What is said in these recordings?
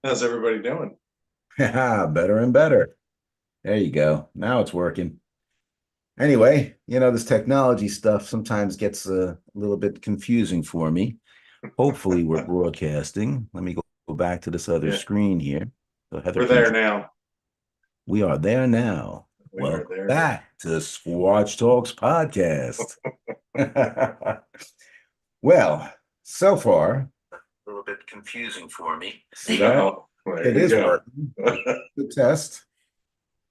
How's everybody doing? Better and better. There you go. Now it's working. Anyway, this technology stuff sometimes gets a little bit confusing for me. Hopefully, we're broadcasting. Let me go back to this other Yeah, screen here so Heather we're can. there now. We are there now. We are Welcome there. back to Squatch Talks podcast. Well, so far, a little bit confusing for me. See that? Oh, there It you is go. working. Good test.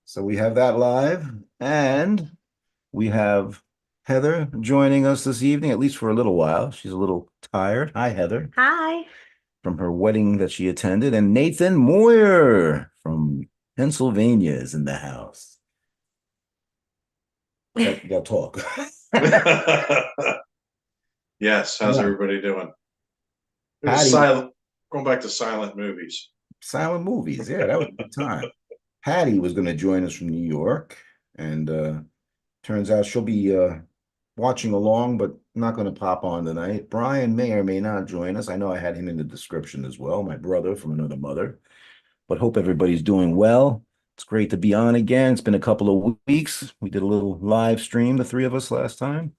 So we have that live, and we have Heather joining us this evening, at least for a little while. She's a little tired. Hi, Heather, Hi. from her wedding that she attended, and Nathan Moyer from Pennsylvania is in the house. Got talk. Yes, how's Yeah. everybody doing? It was Patty, silent. Going back to silent movies. silent movies. Yeah, that was a good time. Patty was going to join us from New York, and turns out she'll be watching along, but not going to pop on tonight. Brian may or may not join us. I know I had him in the description as well, my brother from another mother. But hope everybody's doing well. It's great to be on again. It's been a couple of weeks. We did a little live stream, the three of us last time.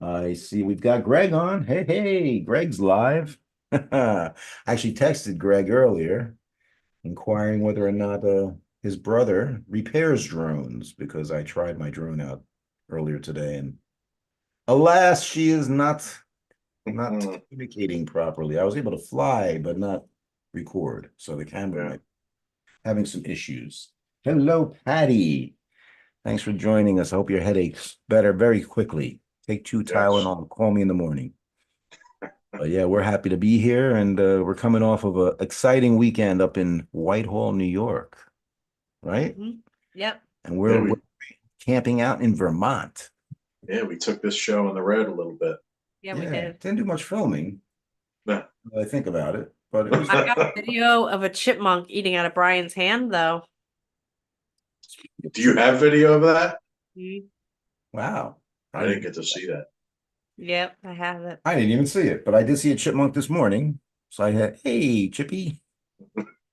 I see we've got Greg on. Hey, hey, Greg's live. I actually texted Greg earlier inquiring whether or not his brother repairs drones because I tried my drone out earlier today, and alas, she is not Mhm. communicating properly. I was able to fly, but not record. So the camera Yeah. might be having some issues. Hello, Patty. Thanks for joining us. I hope your headache's better very quickly. Take two Yes. Tylenol. Call me in the morning. But yeah, we're happy to be here, and we're coming off of an exciting weekend up in Whitehall, New York, right? Yep. And Yeah, we're camping out in Vermont. we took this show on the road a little bit. Yeah, we Yeah, did. didn't do much filming, Yeah. when I think about it, but it was I got a video of a chipmunk eating out of Brian's hand, though. Do you have video of that? Mhm. wow. I I didn't didn't, get to see that. Yep, I have it. I didn't even see it, but I did see a chipmunk this morning. So I had, hey, Chippy,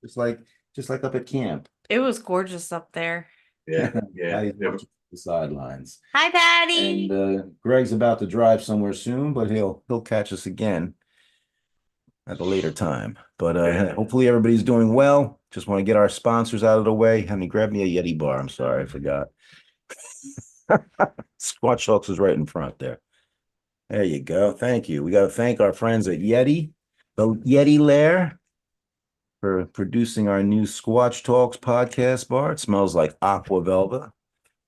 just like just like up at camp. It was gorgeous up there. Yeah, yeah. Patty's Yeah. watching the sidelines. Hi, And Daddy. Greg's about to drive somewhere soon, but he'll catch us again at a later time. But Yeah. hopefully everybody's doing well. Just want to get our sponsors out of the way. Honey, grab me a Yeti bar. I'm sorry, I forgot. Squatch Talks is right in front there. There you go. Thank you. We got to thank our friends at Yeti, the Yeti Lair, for producing our new Squatch Talks podcast bar. It smells like aqua velva.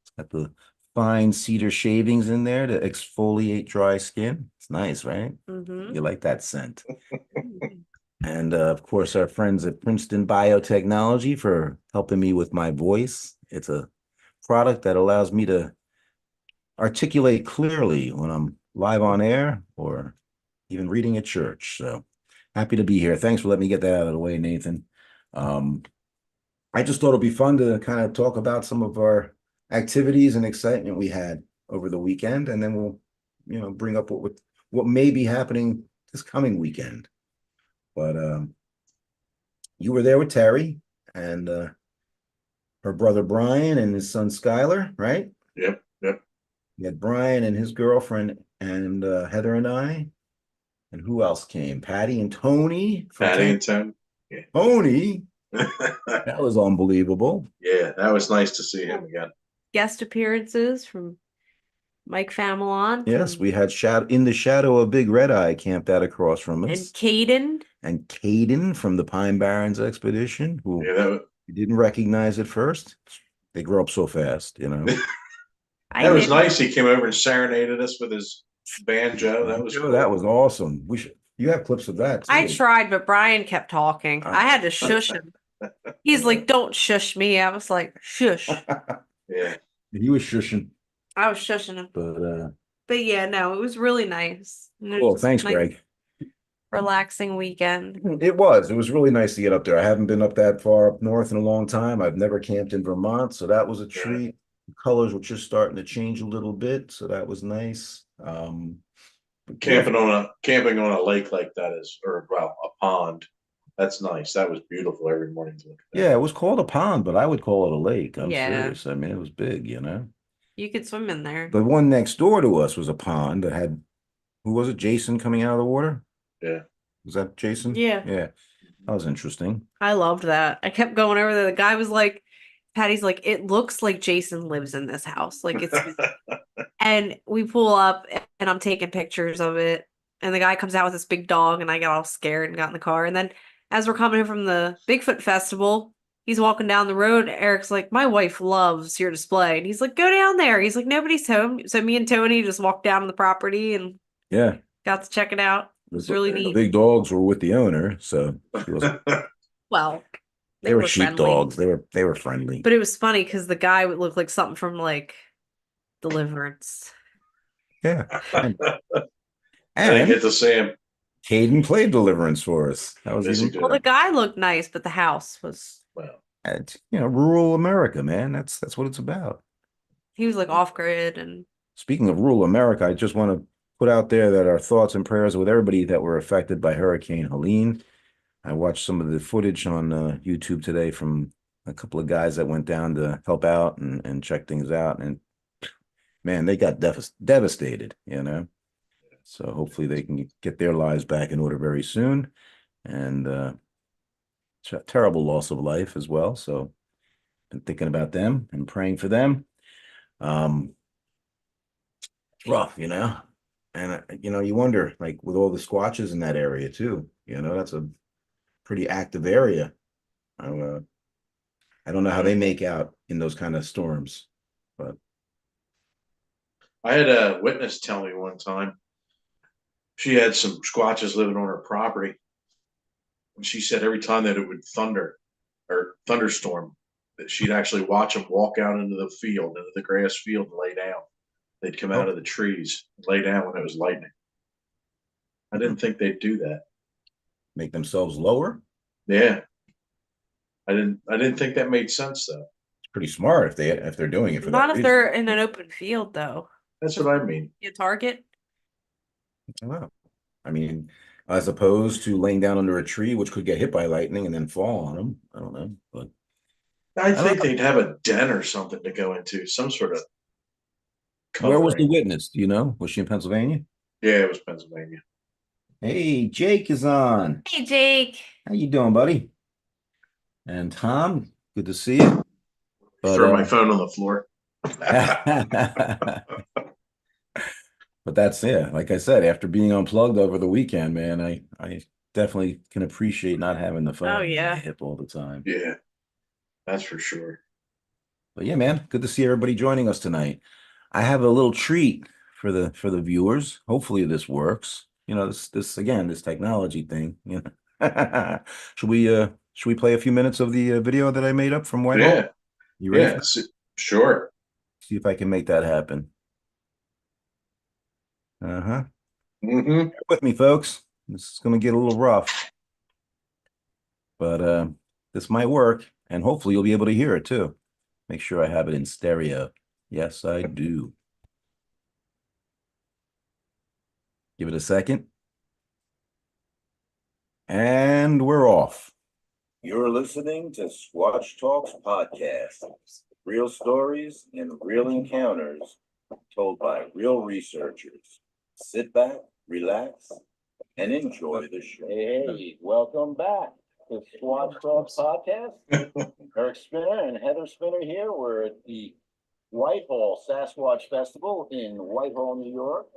It's got the fine cedar shavings in there to exfoliate dry skin. It's nice, right? Mm-hmm. You like that scent. And of course, our friends at Princeton Biotechnology for helping me with my voice. It's a product that allows me to articulate clearly when I'm live on air or even reading at church. So happy to be here. Thanks for letting me get that out of the way, Nathan. Um, I just thought it'd be fun to kind of talk about some of our activities and excitement we had over the weekend, and then we'll, bring up what may be happening this coming weekend. But you were there with Terry and her brother Brian and his son Skylar, right? Yep. Yep. You had Brian and his girlfriend and Heather and I. And who else came? Patty and Tony from Patty and Tim. Yeah. Tony. That was unbelievable. Yeah, that was nice to see him again. Guest appearances from Mike Famelon Yes, we had in the shadow of Big Red Eye camped out across from and us. Caden. And Caden from the Pine Barrens expedition, who Yeah, we didn't recognize at first. They grow up so fast, I that was did. nice. He came over and serenaded us with his banjo. That was That cool. was awesome. You have clips of that I too. tried, but Brian kept talking. I had to shush him. He's like, "Don't shush me." I was like, "Shush." Yeah. He was shushing, I was shushing him. but But yeah, no, it was really nice. And it was cool. just Thanks, a nice, Greg. relaxing weekend. It was. It was really nice to get up there. I haven't been up that far up north in a long time. I've never camped in Vermont, so that was a Yeah. treat. The colors were just starting to change a little bit, so that was nice. But yeah, Camping on a lake like that is, or well, a pond That's nice. That was beautiful every morning to look at that. Yeah, it was called a pond, but I would call it a lake. I'm Yeah. serious. I mean, it was big, you know. You could swim in there. The one next door to us was a pond that had, who was it? Jason coming out of the water? Yeah. Was that Jason? Yeah. Yeah. That was interesting. I loved that. I kept going over there. The guy was like, Patty's like, it looks like Jason lives in this house. Like it's, and we pull up and I'm taking pictures of it. And the guy comes out with this big dog and I got all scared and got in the car. And then as we're coming in from the Bigfoot Festival, he's walking down the road. Eric's like, my wife loves your display. And he's like, go down there. He's like, nobody's home. So me and Tony just walked down to the property and Yeah. got to check it out. It was really The neat. big dogs were with the owner, so she wasn't. Well, They were friendly. sheepdogs. They were friendly. But it was funny because the guy would look like something from like Deliverance. Yeah. I didn't get to see him. Caden played Deliverance for us. That was Yes, he even did. Well, the guy looked nice, but the house was. Well, you know, rural America, man. That's what it's about. He was like off grid and. Speaking of rural America, I just want to put out there that our thoughts and prayers are with everybody that were affected by Hurricane Helene. I watched some of the footage on YouTube today from a couple of guys that went down to help out and check things out. And man, they got devastated, you know. So hopefully they can get their lives back in order very soon. And terrible loss of life as well. So been thinking about them and praying for them. Rough, you know. And you know, you wonder, like with all the Squatches in that area too, you know, that's a pretty active area. I don't know how they make out in those kind of storms, but I had a witness tell me one time she had some Squatches living on her property. And she said every time that it would thunder or thunderstorm, that she'd actually watch them walk out into the field, into the grass field and lay down. They'd come out of the trees and lay down when it was lightning. I didn't think they'd do that. make themselves lower. Yeah. I didn't think that made sense though. It's pretty smart if they're doing it for Not that if they're in an open field, though. That's what I mean. You target. Wow. I mean, as opposed to laying down under a tree, which could get hit by lightning and then fall on them. I don't know, but I think they'd have a den or something to go into, some sort of where was the covering. witness? Do you know? Was she in Pennsylvania? Yeah, it was Pennsylvania. Hey, Jake is on. Hey, Jake. How you doing, buddy? And Tom, good to see you. Throw my phone on the floor. But that's, yeah, like I said, after being unplugged over the weekend, man, I definitely can appreciate not having the phone Oh, on yeah. my hip all the time. Yeah, that's for sure. But yeah, man, good to see everybody joining us tonight. I have a little treat for the viewers. Hopefully this works. You know, this again, this technology thing. You know, should we play a few minutes of the video that I made up from Whitehall? Yeah, You ready? yeah, sure. See if I can make that happen. Uh-huh. Mm-hmm. Bear with me, folks. This is going to get a little rough, but this might work, and hopefully you'll be able to hear it too. Make sure I have it in stereo. Yes, I do. Give it a second. And we're off. You're listening to Squatch Talks Podcast. Real stories and real encounters told by real researchers. Sit back, relax, and enjoy the show. Hey, welcome back to Squatch Talks Podcast. Eric Spinner and Heather Spinner here. We're at the Whitehall Sasquatch Festival in Whitehall, New York.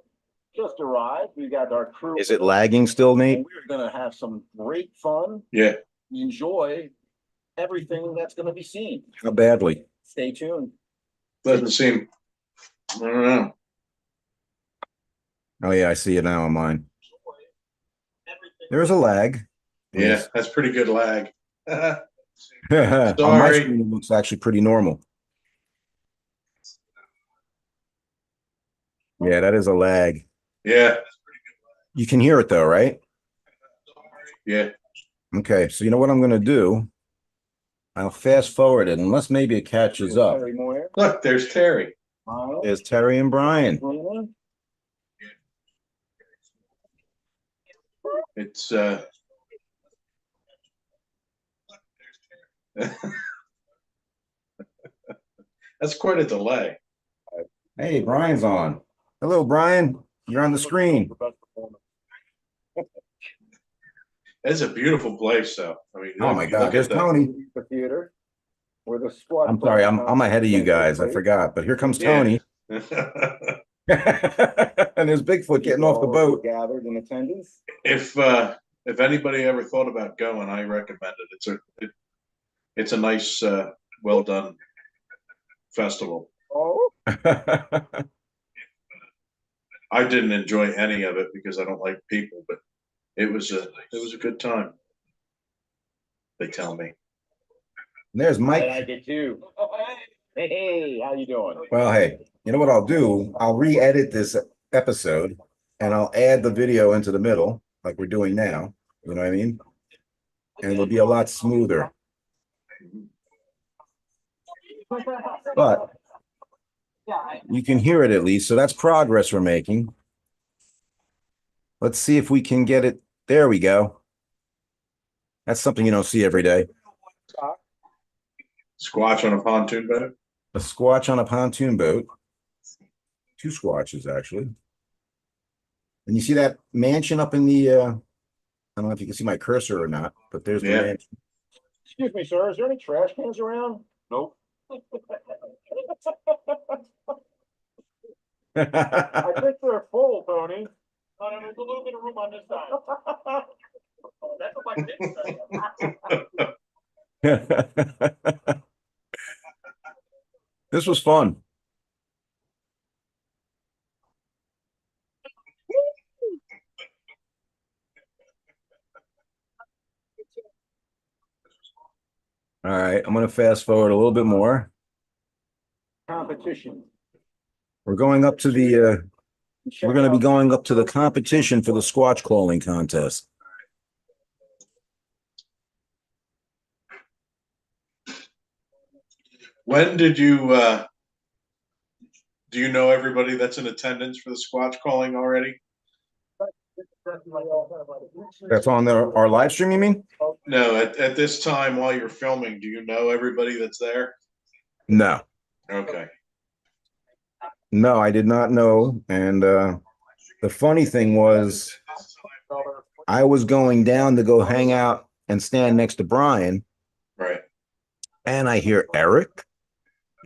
Just arrived. We got our crew. Is it lagging still, Nate? And we're going to have some great fun. Yeah. Enjoy everything that's going to be seen. How badly? Stay tuned. Doesn't seem. I don't know. Oh yeah, I see it now on mine. There's a lag. Yeah, that's pretty good lag. On my Sorry. screen, it looks actually pretty normal. Yeah, that is a lag. Yeah. You can hear it though, right? Yeah. Okay, so you know what I'm going to do? I'll fast forward it, unless maybe it catches up. Look, there's Terry. There's Terry and Brian. It's That's quite a delay. Hey, Brian's on. Hello, Brian. You're on the screen. It's a beautiful place, though. I mean, Oh my you God, look there's at the, Tony. The theater where the squad. I'm sorry, I'm ahead of you guys. I forgot, but here comes Tony. Yeah. And there's Bigfoot getting off the boat. Gathered in attendance. If anybody ever thought about going, I recommend it. It's a nice, well done festival. Oh, I didn't enjoy any of it because I don't like people, but it was a good time. They tell me. There's I Mike. like it too. Hey, how you doing? Well, hey, you know what I'll do? I'll re-edit this episode and I'll add the video into the middle, like we're doing now. You know what I mean? And it'll be a lot smoother. But you can hear it at least, so that's progress we're making. Let's see if we can get it. There we go. That's something you don't see every day. Squatch on a pontoon boat. A Squatch on a pontoon boat. 2 Squatches, actually. And you see that mansion up in the, I don't know if you can see my cursor or not, but there's the mansion. Excuse me, sir. Is there any trash cans around? Nope. I think they're full, Tony. There's a little bit of room on this side. That's what my kids say. This was fun. All right, I'm going to fast forward a little bit more. Competition. We're going up to the, we're going to be going up to the competition for the Squatch calling contest. When did you do you know everybody that's in attendance for the Squatch calling already? That's on our live stream, you mean? No, at this time while you're filming, do you know everybody that's there? No. Okay. No, I did not know. And the funny thing was, I was going down to go hang out and stand next to Brian. Right. And I hear Eric.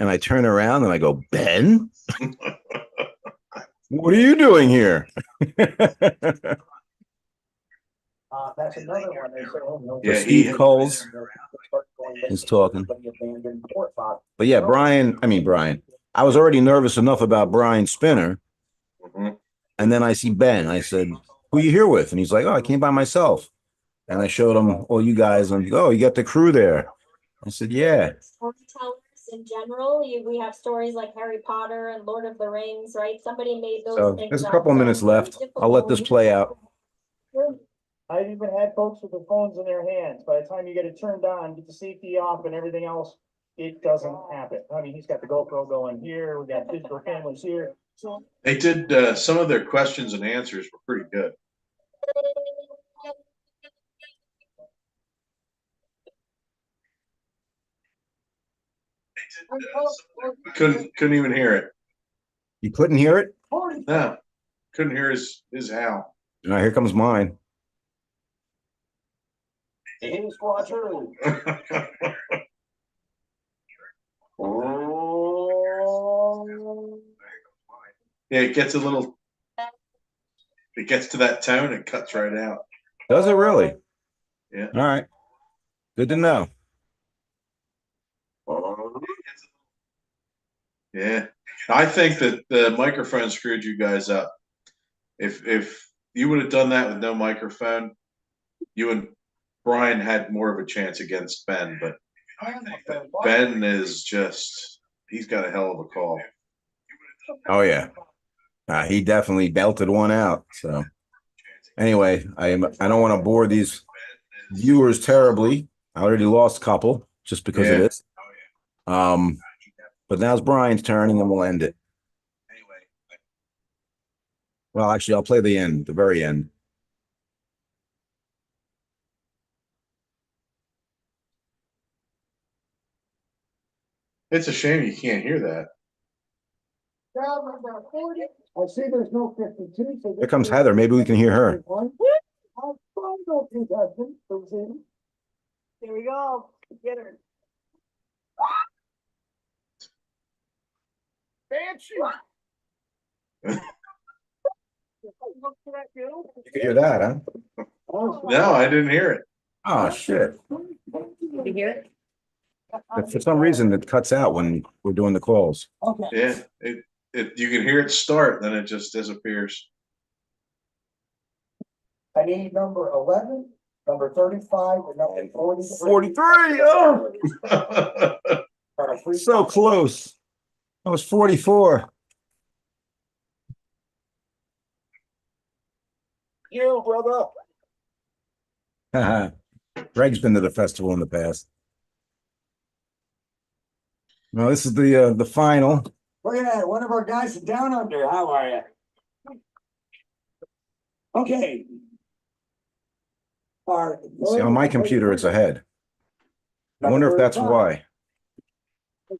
And I turn around and I go, Ben? What are you doing here? That's another one. Yeah, Steve Coles is talking. But yeah, Brian, I was already nervous enough about Brian Spinner. Mhm. And then I see Ben. I said, who are you here with? And he's like, oh, I came by myself. And I showed him all you guys. And oh, you got the crew there. I said, yeah. Storytellers in general, we have stories like Harry Potter and Lord of the Rings, right? Somebody made those So things there's a up, couple so minutes left. I'll let this play out. I've even had folks with their phones in their hands. By the time you get it turned on, get the safety off and everything else, it doesn't happen. I mean, he's got the GoPro going here. We got digital cameras here. So They did some of their questions and answers were pretty good. Couldn't even hear it. You couldn't hear it? No, couldn't hear his howl. All right, here comes mine. hey, Squatcher. Oh. Yeah, it gets to that tone, it cuts right out. Does it really? Yeah. All right. Good to know. Yeah. I think that the microphone screwed you guys up. If you would have done that with no microphone, you and Brian had more of a chance against Ben, but Ben is he's got a hell of a call. Oh, yeah. He definitely belted one out. So anyway, I don't want to bore these viewers terribly. I already lost a couple just because of this. But now's Brian's turn and then we'll end it. Well, actually, I'll play the very end. It's a shame you can't hear that. I see there's no 52. So Here comes Heather. Maybe we can hear her. Here we go. Get her. Banshee. You can hear that, huh? No, I didn't hear it. Oh, shit. Did you hear it? For some reason, it cuts out when we're doing the calls. Okay. Yeah, you can hear it start, then it just disappears. I need number 11, number 35, and number 43. 43. Oh, so close. I was 44. You, brother. Greg's been to the festival in the past. Well, this is the final. Look at that. One of our guys is down under. How are you? Okay. See, on my computer, it's ahead. I wonder if that's why. I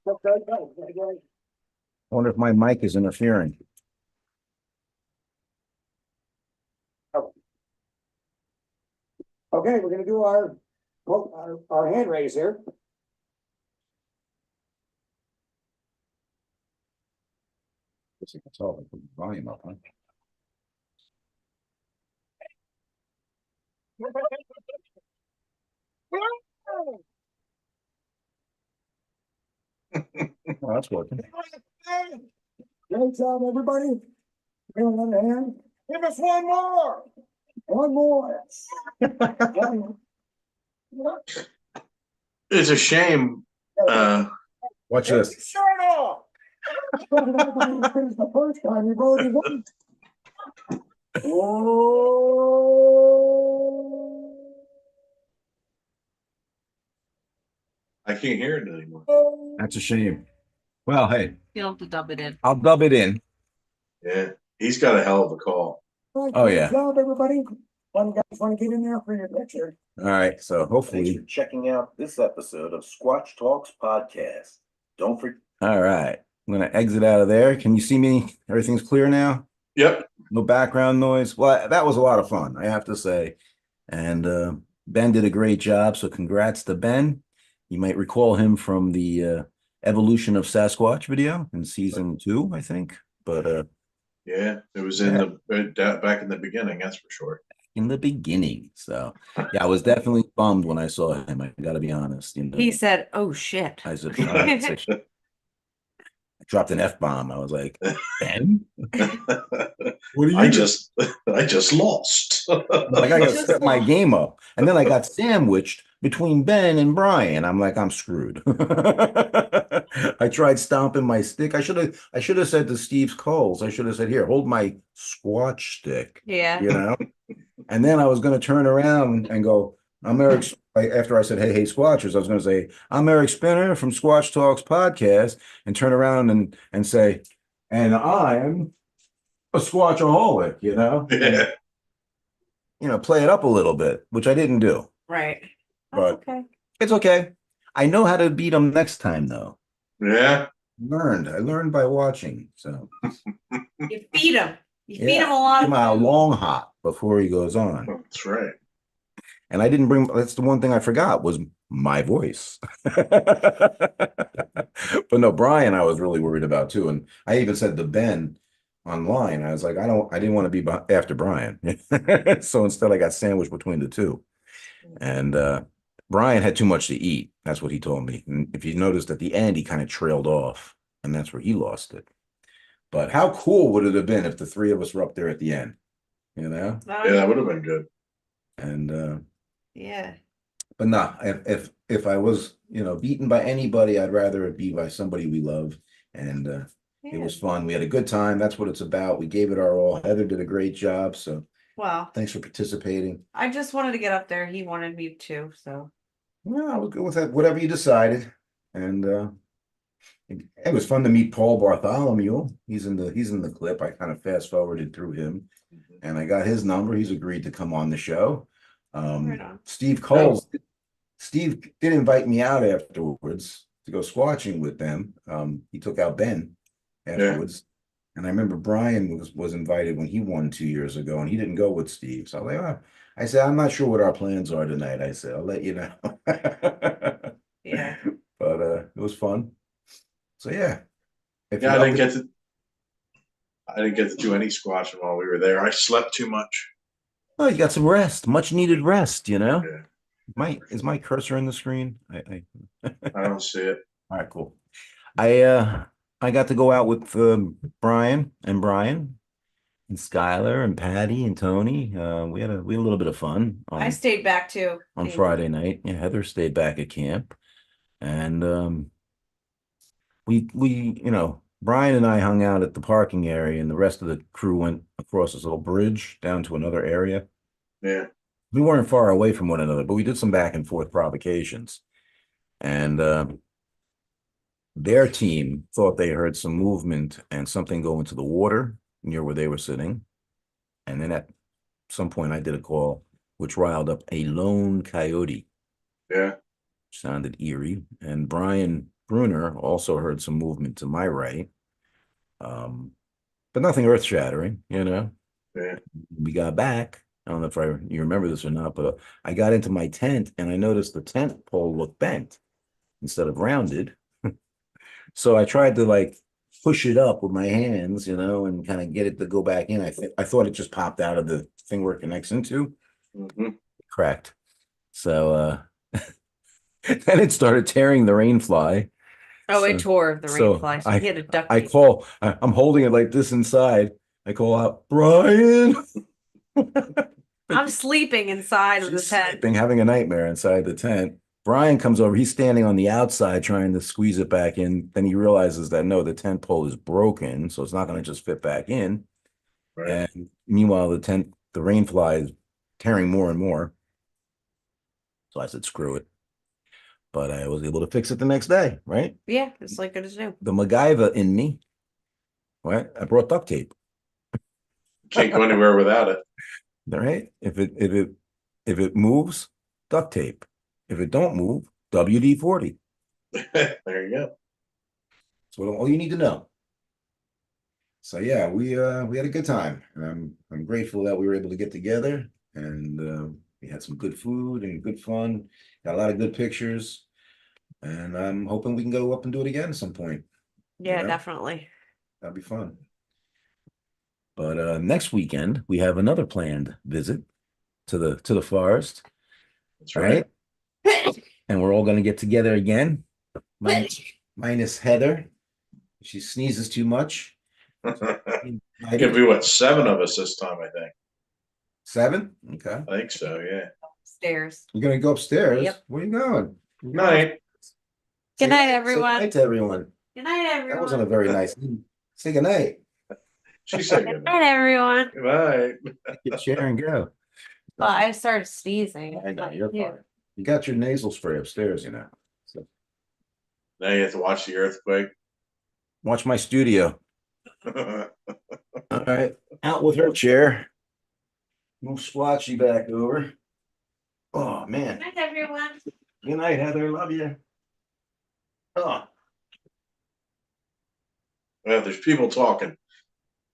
wonder if my mic is interfering. Okay, we're gonna do our hand raise here. That's all. Put the volume up, huh? Well, that's working. Great job, everybody. Give another hand. Give us one more. One more. It's a shame. Watch this. Shirt off. The first time you already won. Oh. I can't hear it anymore. That's a shame. Well, hey, You'll have to dub it in. I'll dub it in. Yeah, he's got a hell of a call. Oh, yeah. Good job, everybody. One guys want to get in there for your picture. All right. So Thanks hopefully. for checking out this episode of Squatch Talks Podcast. Don't forget. All right. I'm going to exit out of there. Can you see me? Everything's clear now? Yep. No background noise. Well, that was a lot of fun, I have to say. And Ben did a great job. So congrats to Ben. You might recall him from the Evolution of Sasquatch video in season 2, I think. But Yeah, it was in the back in the beginning, that's for sure. in the beginning. So yeah, I was definitely bummed when I saw him. I gotta be honest. You know, He said, "Oh shit." I said, I dropped an F-bomb. I was like, Ben? What are you I doing? just lost. Like, I gotta Just step my lost. game up. And then I got sandwiched between Ben and Brian. I'm like, I'm screwed. I tried stomping my stick. I should have said to Steve Coles, I should have said, here, hold my Squatch stick. Yeah. You know? And then I was gonna turn around and go, I'm Eric. After I said, hey, Squatchers, I was gonna say, I'm Eric Spinner from Squatch Talks Podcast, and turn around and say, and I'm a Squatchaholic, you know? Yeah. You know, play it up a little bit, which I didn't do. Right. That's But okay. it's okay. I know how to beat them next time, though. Yeah. I learned by watching. So You feed him. You feed Yeah. him a lot give of him a food. long hop before he goes on. That's right. And I didn't bring. That's the one thing I forgot was my voice. But no, Brian, I was really worried about too. And I even said to Ben online, I was like, I didn't want to be after Brian. So instead, I got sandwiched between the two. And Brian had too much to eat. That's what he told me. And if you noticed at the end, he kind of trailed off, and that's where he lost it. But how cool would it have been if the three of us were up there at the end? You know? Yeah, that would have been good. And Yeah. but no, if I was, beaten by anybody, I'd rather it be by somebody we love. And it Yeah. was fun. We had a good time. That's what it's about. We gave it our all. Heather did a great job. So Well, thanks for participating. I just wanted to get up there. He wanted me to, so No, I was good with that. Whatever you decided. And it was fun to meet Paul Bartholomew. He's in the clip. I kind of fast forwarded through him, and I got his number. He's agreed to come on the show. Right on. Steve Coles. Steve did invite me out afterwards. to go squatching with them. He took out Ben afterwards. And I remember Brian was invited when he won 2 years ago, and he didn't go with Steve. So I was like, oh. I said, I'm not sure what our plans are tonight. I said, I'll let you know. Yeah. But it was fun. So yeah. If Yeah, you I didn't get to do any squatching while we were there. I slept too much. Oh, you got some rest, much needed rest, you know. Yeah. Is my cursor in the screen? I don't see it. All right, cool. I got to go out with Brian and Skylar and Patty and Tony. We had a little bit of fun I stayed back too. on Friday night. Yeah, Heather stayed back at camp, and we Brian and I hung out at the parking area, and the rest of the crew went across this little bridge down to another area. Yeah. We weren't far away from one another, but we did some back and forth provocations, and their team thought they heard some movement and something go into the water near where they were sitting. And then at some point I did a call which riled up a lone coyote. Yeah. Sounded eerie. And Brian Bruner also heard some movement to my right. But nothing earth shattering, you know. Yeah. We got back. I don't know if you remember this or not, but I got into my tent and I noticed the tent pole looked bent instead of rounded. So I tried to like push it up with my hands, you know, and kind of get it to go back in. I thought it just popped out of the thing where it connects into. Cracked. So then it started tearing the rainfly. Oh, So- it tore the so rainfly. So he had a duct I tape. I'm holding it like this inside. I call out, Brian. I'm sleeping inside of the She's tent. sleeping, having a nightmare inside the tent. Brian comes over. He's standing on the outside trying to squeeze it back in. Then he realizes that no, the tent pole is broken, so it's not going to just fit back in. Right. And meanwhile, the rainfly is tearing more and more. So I said, screw it. But I was able to fix it the next day, right? Yeah, it's like good as new. The MacGyver in me, right? I brought duct tape. Can't go anywhere without it. All right. If it moves, duct tape. If it don't move, WD-40. There you go. That's all you need to know. So yeah, we had a good time. And I'm grateful that we were able to get together, and we had some good food and good fun. Got a lot of good pictures, and I'm hoping we can go up and do it again at some point. Yeah, Yeah. definitely. That'd be fun. But next weekend we have another planned visit to the forest, That's right. and we're all going to get together again, minus Heather. She sneezes too much. Could be what, 7 of us this time, I think. 7? Okay. I think so, yeah. Stairs. You're gonna go upstairs? Yep. Where are you going? Night. Good night, Say everyone. night to everyone. Good night, That wasn't a everyone. very nice. Say good night. She said Good good night, night. everyone. Goodbye. Get chair and go. Well, I started sneezing. I know, you're Yeah. fine. You got your nasal spray upstairs, you know. So Now you have to watch the earthquake. watch my studio. All right, out with her chair. Move Squatchy back over. Oh man. Good night, everyone. Good night, Heather. Love you. Oh, Well, there's people talking.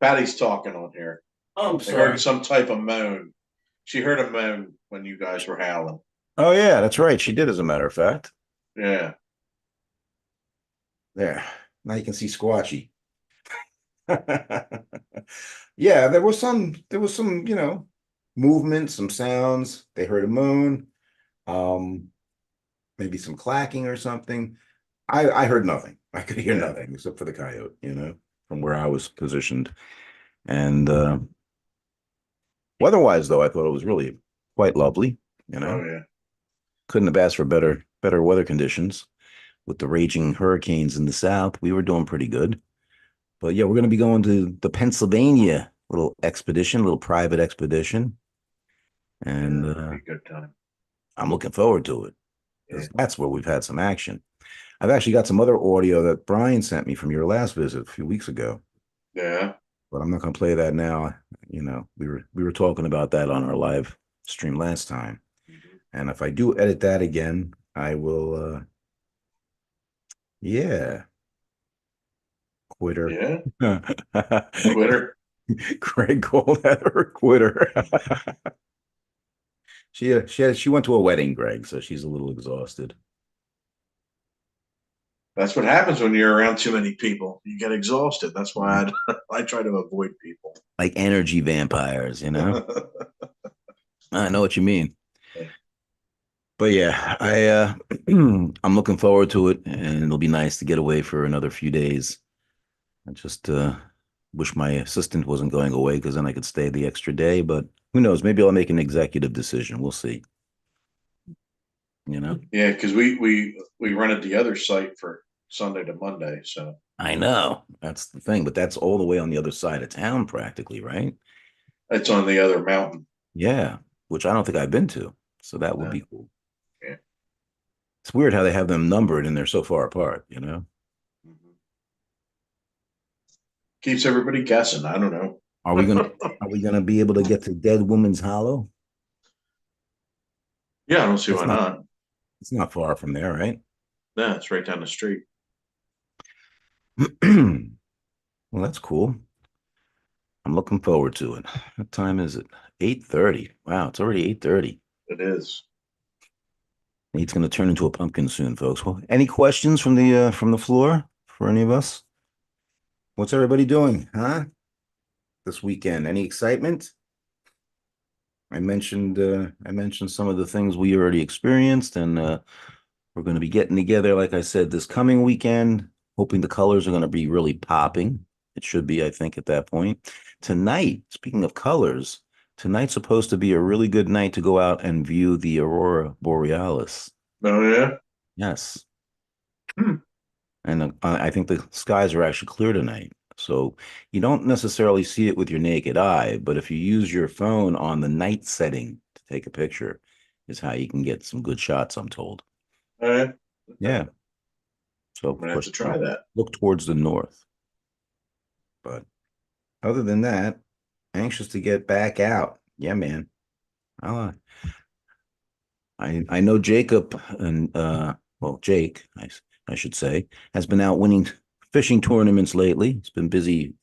Patty's talking on here. I'm I sorry. heard some type of moan. She heard a moan when you guys were howling. Oh yeah, that's right. She did, as a matter of fact. Yeah. There. Now you can see Squatchy. Yeah, there was some, you know, movement, some sounds. They heard a moan, maybe some clacking or something. I heard nothing. I could hear nothing except for the coyote, you know, from where I was positioned. And weather-wise, though, I thought it was really quite lovely, you know. Oh, yeah. Couldn't have asked for better weather conditions. With the raging hurricanes in the south, we were doing pretty good. But yeah, we're going to be going to the Pennsylvania little private expedition. And That'd be a good time. I'm looking forward to it. 'Cause Yeah. that's where we've had some action. I've actually got some other audio that Brian sent me from your last visit a few weeks ago, Yeah. but I'm not going to play that now. You know, we were talking about that on our live stream last time. And if I do edit that again, I will Yeah. Quitter. Yeah, Twitter. Greg called her a quitter. She went to a wedding, Greg, so she's a little exhausted. That's what happens when you're around too many people. You get exhausted. That's why I try to avoid people. Like energy vampires, you know? I know what you mean. But yeah, I'm looking forward to it, and it'll be nice to get away for another few days. I just wish my assistant wasn't going away because then I could stay the extra day, but who knows? Maybe I'll make an executive decision. We'll see. You know? Yeah, because we rented the other site for Sunday to Monday, so I know. That's the thing, but that's all the way on the other side of town practically, right? it's on the other mountain. Yeah, which I don't think I've been to. So that would No. be cool. Yeah. It's weird how they have them numbered and they're so far apart, you know? Mhm. Keeps everybody guessing. I don't know. Are we gonna be able to get to Dead Woman's Hollow? Yeah, I don't see It's why not- not. It's not far from there, right? No, it's right down the street. Well, that's cool. I'm looking forward to it. What time is it? 8:30. Wow, it's already 8:30. It is. Nate's gonna turn into a pumpkin soon, folks. Well, any questions from the floor for any of us? What's everybody doing, huh? This weekend? Any excitement? I mentioned some of the things we already experienced, and we're going to be getting together, like I said, this coming weekend. Hoping the colors are going to be really popping. It should be, I think, at that point. Tonight, speaking of colors, tonight's supposed to be a really good night to go out and view the aurora borealis. Oh yeah. Yes. Hmm. And I think the skies are actually clear tonight. So you don't necessarily see it with your naked eye, but if you use your phone on the night setting to take a picture, is how you can get some good shots, I'm told. All right. Yeah. So I'm gonna have to try that. look towards the north. But other than that, anxious to get back out. Yeah, man. Uh, I know Jacob and well, Jake, I should say, has been out winning fishing tournaments lately. He's been busy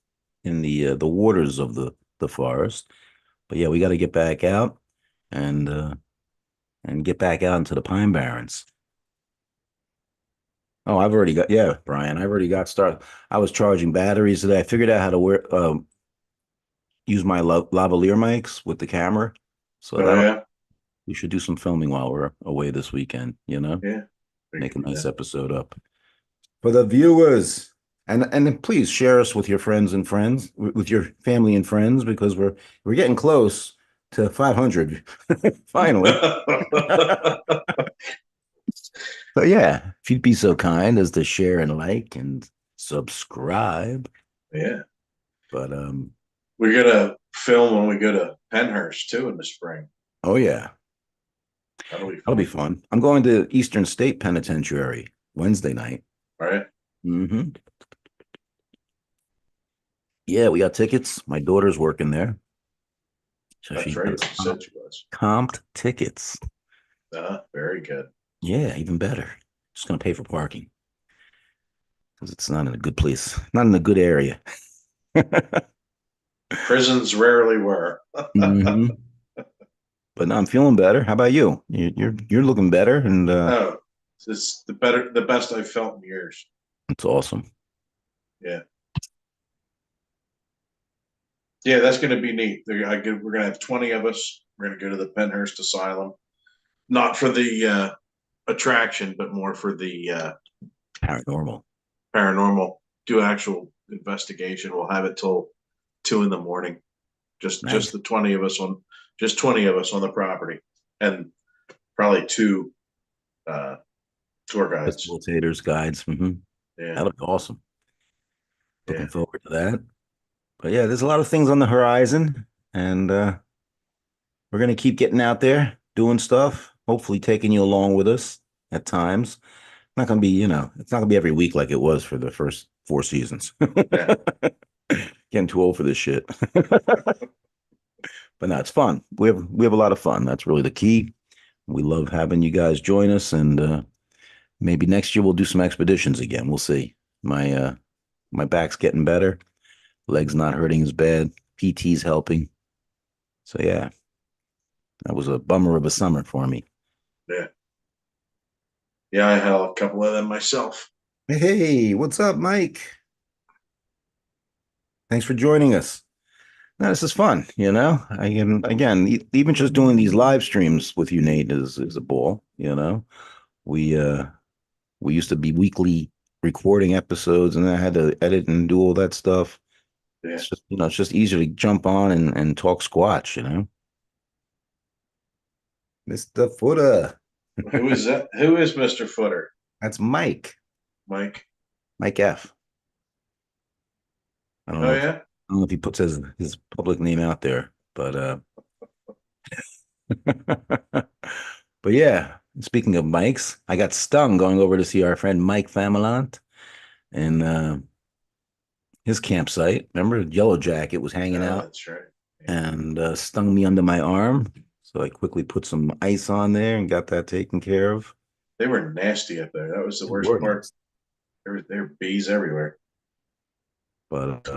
in the waters of the forest. But yeah, we got to get back out and get back out into the Pine Barrens. Oh, Brian, I've already got started. I was charging batteries today. I figured out how to use my lavalier mics with the camera. So Oh yeah. we should do some filming while we're away this weekend, you know? Yeah. We Make a can do nice that. episode up. For the viewers. And then please share us with your friends, with your family and friends, because we're getting close to 500 finally. So yeah, if you'd be so kind as to share and like and subscribe. Yeah. But We're gonna film when we go to Penhurst too in the spring. oh yeah, That'll be fun. fun. I'm going to Eastern State Penitentiary Wednesday night. All right. Mm-hmm. Yeah, we got tickets. My daughter's working there. So That's she right. got You said she was. comped tickets. Very good. Yeah, even better. Just gonna pay for parking. Because it's not in a good place, not in a good area. Prisons rarely were. Mhm. But no, I'm feeling better. How about you? You're looking better, and Oh, it's the best I've felt in years. it's awesome. Yeah. Yeah, that's going to be neat. We're going to have 20 of us. We're going to go to the Penhurst Asylum, not for the attraction, but more for the Paranormal. paranormal. Do actual investigation. We'll have it till 2 in the morning. Just Nice. the 20 of us on the property, and probably 2 tour guides. Facilitators, guides. Yeah, That'll be awesome. Looking yeah. forward to that. But yeah, there's a lot of things on the horizon, and we're gonna keep getting out there, doing stuff. Hopefully, taking you along with us at times. Not gonna be, it's not gonna be every week like it was for the first 4 seasons. Yeah. Getting too old for this shit. But no, it's fun. We have a lot of fun. That's really the key. We love having you guys join us, and maybe next year we'll do some expeditions again. We'll see. My back's getting better. Legs not hurting as bad. PT's helping. So yeah, that was a bummer of a summer for me. Yeah. Yeah, I had a couple of them myself. Hey, what's up, Mike? Thanks for joining us. Now, this is fun, you know. I can again, even just doing these live streams with you, Nate, is a ball. You know, we used to be weekly recording episodes, and I had to edit and do all that stuff. Yeah. It's just it's just easier to jump on and talk Squatch, you know. Mr. Footer. Who is that? Who is Mr. Footer? That's Mike. Mike. Mike F. I don't Oh know. yeah. I don't know if he puts his public name out there, but but yeah. Speaking of Mikes, I got stung going over to see our friend Mike Familant and his campsite. Remember, Yellow Jacket was hanging Oh, out that's right. and stung me under my arm. So I quickly put some ice on there and got that taken care of. They were nasty up there. That was the They worst were part. nice. There were bees everywhere. But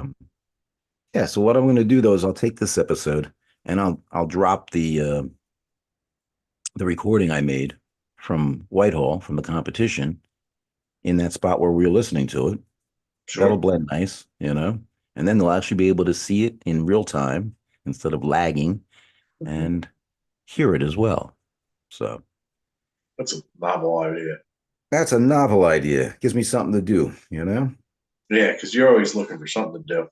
yeah, so what I'm going to do though is I'll take this episode and I'll drop the recording I made from Whitehall from the competition in that spot where we were listening to it. Sure. That'll blend nice, you know, and then they'll actually be able to see it in real time instead of lagging and hear it as well. So That's a novel idea. that's a novel idea. Gives me something to do, you know? Yeah, because you're always looking for something to do.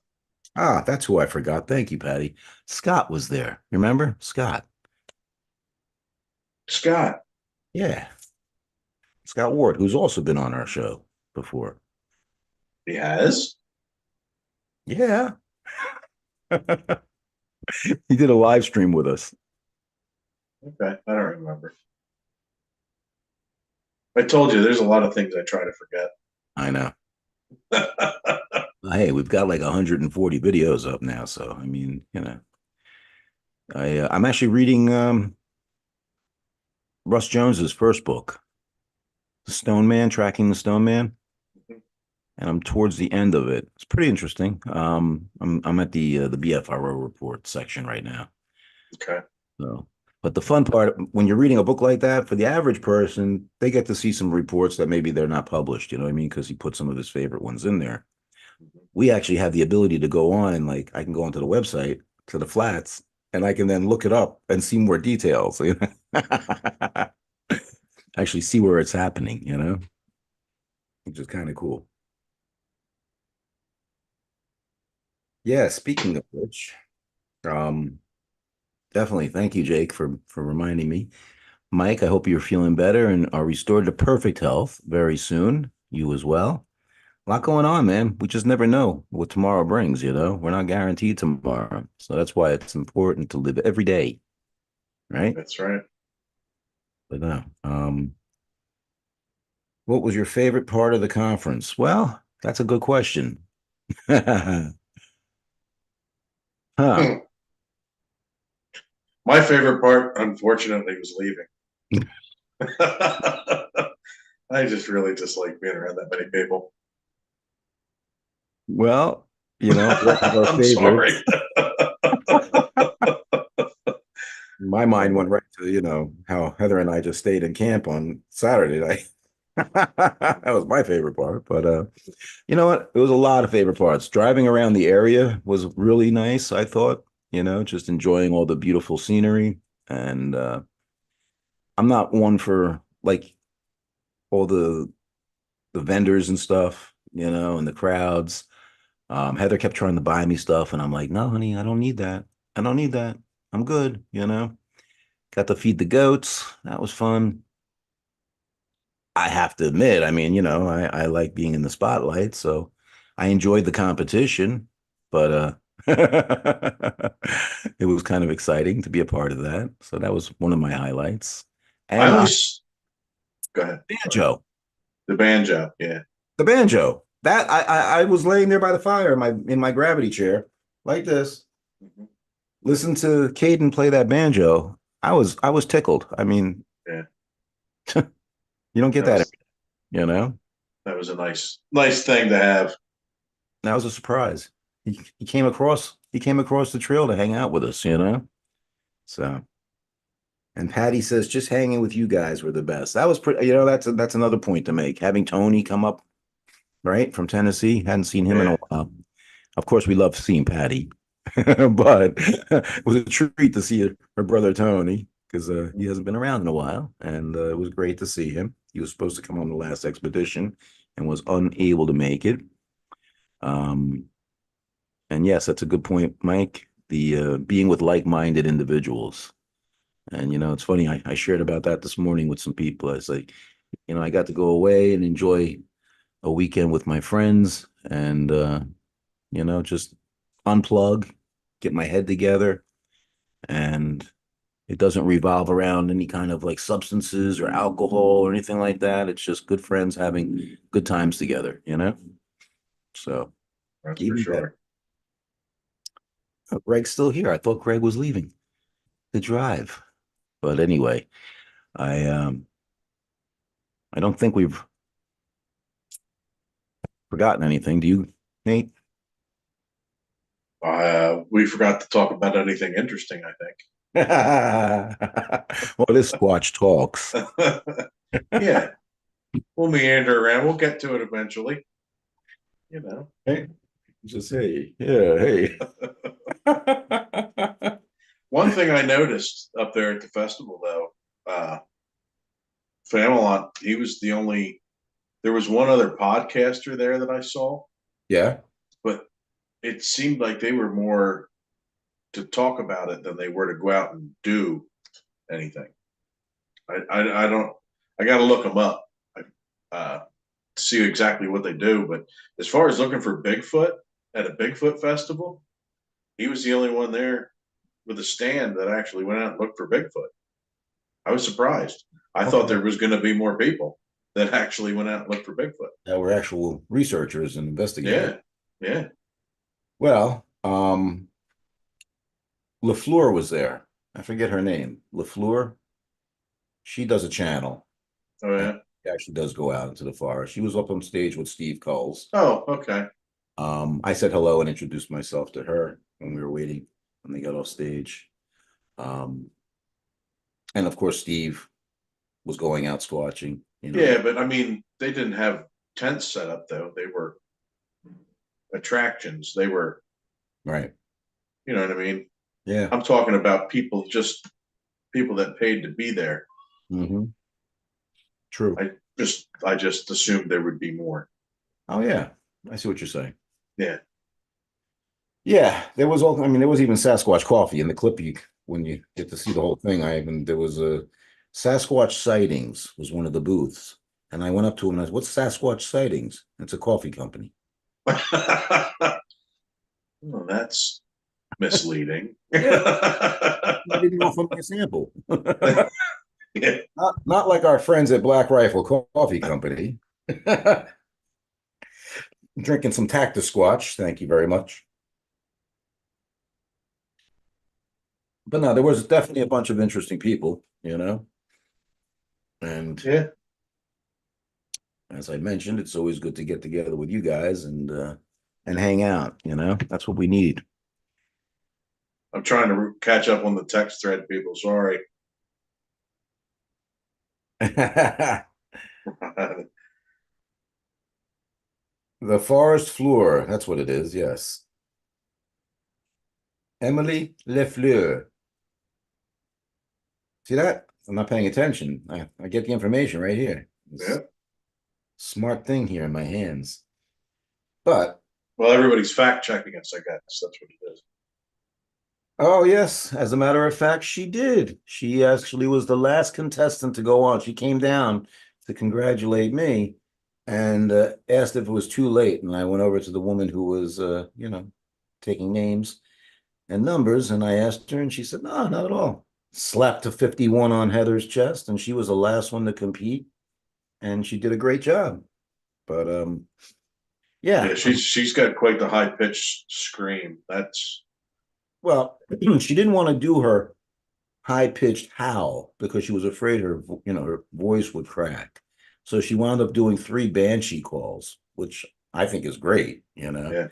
Ah, that's who I forgot. Thank you, Patty. Scott was there. Remember? Scott. Scott. Yeah. Scott Ward, who's also been on our show before. He has? Yeah. He did a live stream with us. Okay. I don't remember. I told you there's a lot of things I try to forget. I know. Hey, we've got like 140 videos up now. So, I mean, you know, I'm actually reading Russ Jones's first book, The Stone Man, Tracking the Stone Man. And I'm towards the end of it. It's pretty interesting. I'm at the BFRO report section right now. Okay. So, but the fun part when you're reading a book like that, for the average person, they get to see some reports that maybe they're not published. You know what I mean? Because he put some of his favorite ones in there. We actually have the ability to go on and like I can go onto the website to the flats and I can then look it up and see more details. You know? Actually see where it's happening. You know, which is kind of cool. Yeah, speaking of which, definitely thank you, Jake, for reminding me. Mike, I hope you're feeling better and are restored to perfect health very soon. You as well. A lot going on, man. We just never know what tomorrow brings, you know. We're not guaranteed tomorrow. So that's why it's important to live every day, right? That's right. But no. What was your favorite part of the conference? Well, that's a good question. Huh. My favorite part, unfortunately, was leaving. I just really dislike being around that many people. Well, you know, one of our I'm sorry. favorites. My mind went right to, you know, how Heather and I just stayed in camp on Saturday night. That was my favorite part. But you know what? It was a lot of favorite parts. Driving around the area was really nice, I thought, you know, just enjoying all the beautiful scenery. And I'm not one for like all the vendors and stuff, you know, and the crowds. Heather kept trying to buy me stuff, and I'm like, no, honey, I don't need that. I don't need that. I'm good, you know. Got to feed the goats. That was fun. I have to admit, I mean, you know, I like being in the spotlight, so I enjoyed the competition, but it was kind of exciting to be a part of that. So that was one of my highlights. I And always go ahead. banjo, The banjo, yeah. the banjo. That I was laying there by the fire in my gravity chair like this. Mhm. Listen to Caden play that banjo. I was tickled. I mean, Yeah. you don't get That that. was you know? That was a nice thing to have. That was a surprise. He came across the trail to hang out with us, you know? So, and Patty says just hanging with you guys were the best. That was pretty, that's another point to make. Having Tony come up, right, from Tennessee, hadn't seen him in a Yeah. while. Of course, we love seeing Patty, but it was a treat to see her brother Tony because he hasn't been around in a while, and it was great to see him. He was supposed to come on the last expedition and was unable to make it. And yes, that's a good point, Mike. The being with like-minded individuals, and it's funny. I shared about that this morning with some people. I was like, I got to go away and enjoy a weekend with my friends, and just unplug, get my head together, and it doesn't revolve around any kind of like substances or alcohol or anything like that. It's just good friends having good times together, So That's for even sure. better. Oh, Greg's still here. I thought Greg was leaving the drive. But anyway, I don't think we've forgotten anything. Do you, Nate? We forgot to talk about anything interesting, I Well, this Squatch talks. think. Yeah. We'll meander around. We'll get to it eventually. Hey, just hey, yeah, hey. One thing I noticed up there at the festival, though, Famelon, he was the only. There was one other podcaster there that I saw, Yeah. but it seemed like they were more to talk about it than they were to go out and do anything. I don't. I got to look them up to see exactly what they do. But as far as looking for Bigfoot at a Bigfoot festival, he was the only one there with a stand that actually went out and looked for Bigfoot. I was surprised. I thought there was going to be more people that actually went out and looked for Bigfoot. That were actual researchers and investigators. Yeah. Well, LaFleur was there. I forget her name. LaFleur. She does a channel. Oh, yeah. She actually does go out into the forest. She was up on stage with Steve Coles. Oh, okay. I said hello and introduced myself to her when we were waiting when they got off stage. And of course, Steve was going out squatching. Yeah, but I mean, they didn't have tents set up though. They were attractions. They were, right. you know what I mean? Yeah. I'm talking about people that paid to be there. Mm-hmm. True. I just assumed there would be more. Oh yeah, I see what you're saying. Yeah. Yeah, there was even Sasquatch coffee in the clip. When you get to see the whole thing, there was a Sasquatch sightings was one of the booths, and I went up to him and I said, "What's Sasquatch sightings?" It's a coffee company. Well, that's misleading. I didn't offer me a sample. Yeah. Not like our friends at Black Rifle Coffee Company. Drinking some Cactus Squatch, thank you very much. But no, there was definitely a bunch of interesting people, and Yeah. as I mentioned, it's always good to get together with you guys and hang out. That's what we need. I'm trying to catch up on the text thread, people. Sorry. The forest floor, that's what it is, yes. Emily Lefleur. See that? I'm not paying attention. I get the information right here. Yeah. Smart thing here in my hands. But well, everybody's fact checking us, I guess. That's what it is. Oh, yes. As a matter of fact, she did. She actually was the last contestant to go on. She came down to congratulate me and asked if it was too late. And I went over to the woman who was, taking names and numbers. And I asked her, and she said, no, not at all. Slapped a 51 on Heather's chest, and she was the last one to compete. And she did a great job. But, yeah. She's got quite the high pitched scream. Well, she didn't want to do her high-pitched howl because she was afraid her voice would crack. So she wound up doing 3 Banshee calls, which I think is great, Yeah.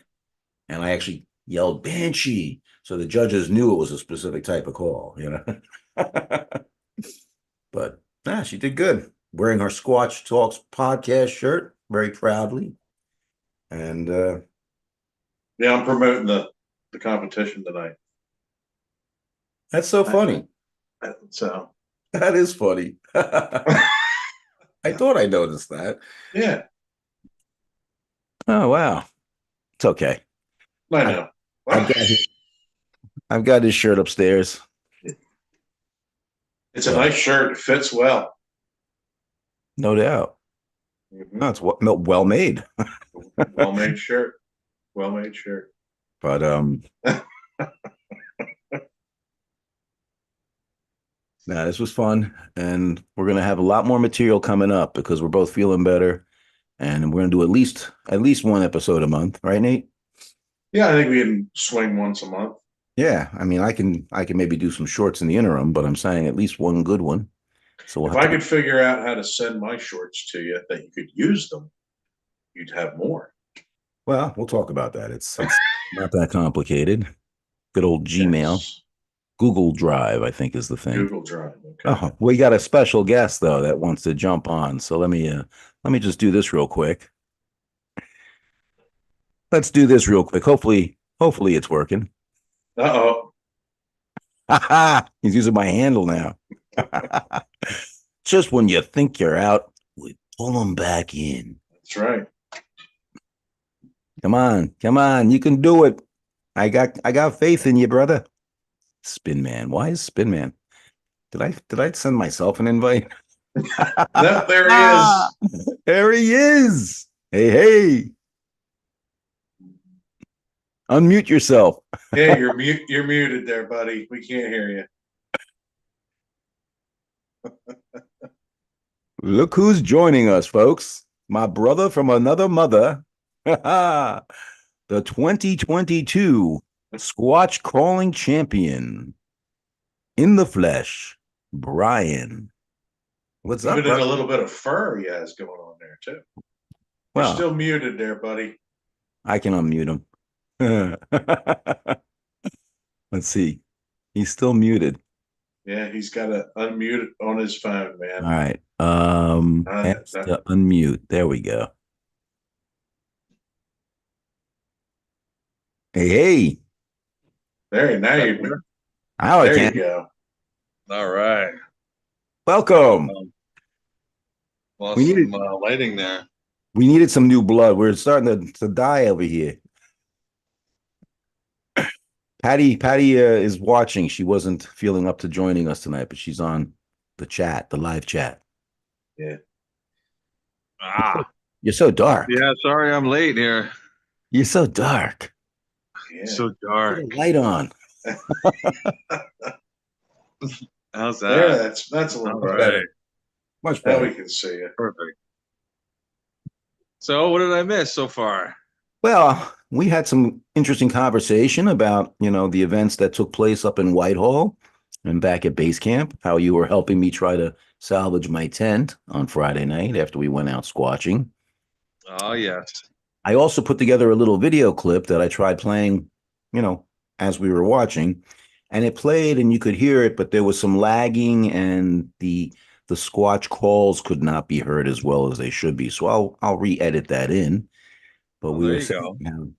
And I actually yelled Banshee. So the judges knew it was a specific type of call, But she did good. Wearing her Squatch Talks podcast shirt very proudly. And Yeah, I'm promoting the competition tonight. that's so funny. So That is funny. I thought I noticed that. yeah, Oh wow. It's okay. I know. I've got his shirt upstairs. It's a nice shirt. It fits well. No doubt. Mhm. No, it's well made. Well made shirt. Well made shirt. But this was fun, and we're gonna have a lot more material coming up because we're both feeling better, and we're gonna do at least one episode a month, right, Nate? Yeah, I think we can swing once a month. Yeah, I mean, I can maybe do some shorts in the interim, but I'm saying at least one good one. So If I could figure out how to send my shorts to you that you could use them, you'd have more. Well, we'll talk about that. It's not that complicated. Good old Gmail. Yes. Google Drive, I think, is the thing. Google Drive. Okay. Oh, we got a special guest though that wants to jump on. So let me just do this real quick. Let's do this real quick. Hopefully it's working. Uh-oh. He's using my handle now. Just when you think you're out, we pull them back in. That's right. Come on, you can do it. I got faith in you, brother. Spin Man. Why is Spin Man? Did I send myself an invite? No, there he is. There he is. Hey. Unmute yourself. Yeah, you're muted there, buddy. We can't hear you. Look who's joining us, folks. My brother from another mother. The 2022 Squatch Crawling Champion. In the flesh, Brian. What's up, Even a brother? little bit of fur he has going on there, too. Well, You're still muted there, buddy. I can unmute him. Let's see. He's still muted. Yeah, he's got to unmute on his phone, man. All right. Ask to unmute. There we go. Hey. There, now you. Now I There can. you go. All right. Welcome. Lost We needed- some lighting there. We needed some new blood. We're starting to die over here. Patti is watching. She wasn't feeling up to joining us tonight, but she's on the live chat. Yeah. You're so dark. Yeah, sorry I'm late here. You're so dark. Yeah. So Put dark. a light on. How's There, that? that's a little All better. right. Much Now better. we can see you. Perfect. So what did I miss so far? Well, we had some interesting conversation about, the events that took place up in Whitehall and back at base camp, how you were helping me try to salvage my tent on Friday night after we went out squatching. Oh, yes. I also put together a little video clip that I tried playing, as we were watching, and it played and you could hear it, but there was some lagging and the Squatch calls could not be heard as well as they should be. So I'll re-edit that in. But Well, we there were you saying,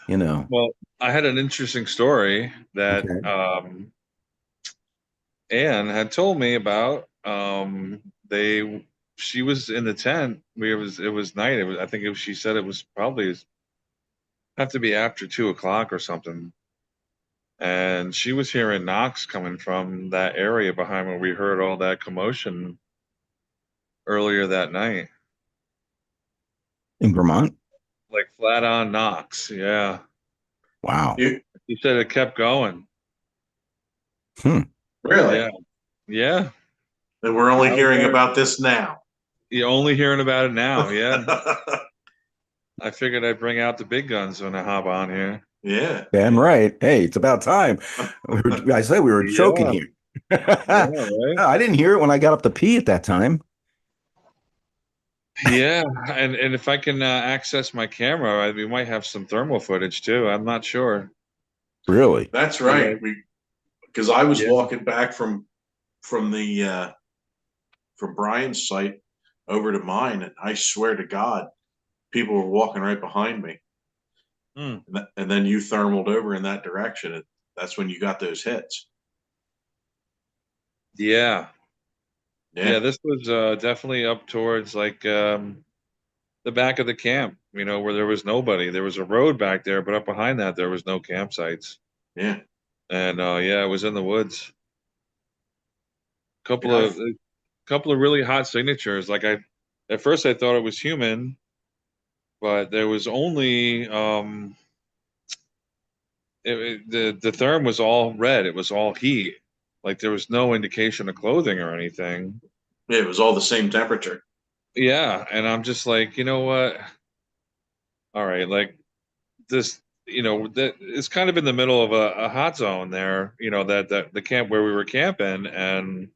go. Well, I had an interesting story that Okay. Anne had told me about. She was in the tent. It was night. I think she said it was probably have to be after 2:00 or something. And she was hearing knocks coming from that area behind where we heard all that commotion earlier that night. In Vermont? Like flat on knocks. Yeah. Wow. He said it kept going. Really? Yeah. Yeah. And we're only hearing about this now. You're only hearing about it now. Yeah. I figured I'd bring out the big guns when I hop on here. Yeah. Damn right. Hey, it's about time. I said we were choking here. Yeah, right? No, I didn't hear it when I got up to pee at that time. Yeah, and if I can access my camera, we might have some thermal footage too. I'm not sure. Really? That's right. Because I was Yeah. walking back from the from Brian's site over to mine, and I swear to God, people were walking right behind me. Hmm. And then you thermaled over in that direction. That's when you got those hits. Yeah. Yeah. Yeah, this was definitely up towards like the back of the camp, where there was nobody. There was a road back there, but up behind that there was no campsites. Yeah. And yeah, it was in the woods. Couple Yeah, of couple of really hot signatures. Like at first I thought it was human, but there was only the therm was all red. It was all heat. Like there was no indication of clothing or anything. it was all the same temperature. Yeah, and I'm just like, you know what? All right, like this, that it's kind of in the middle of a hot zone there. That the camp where we were camping, and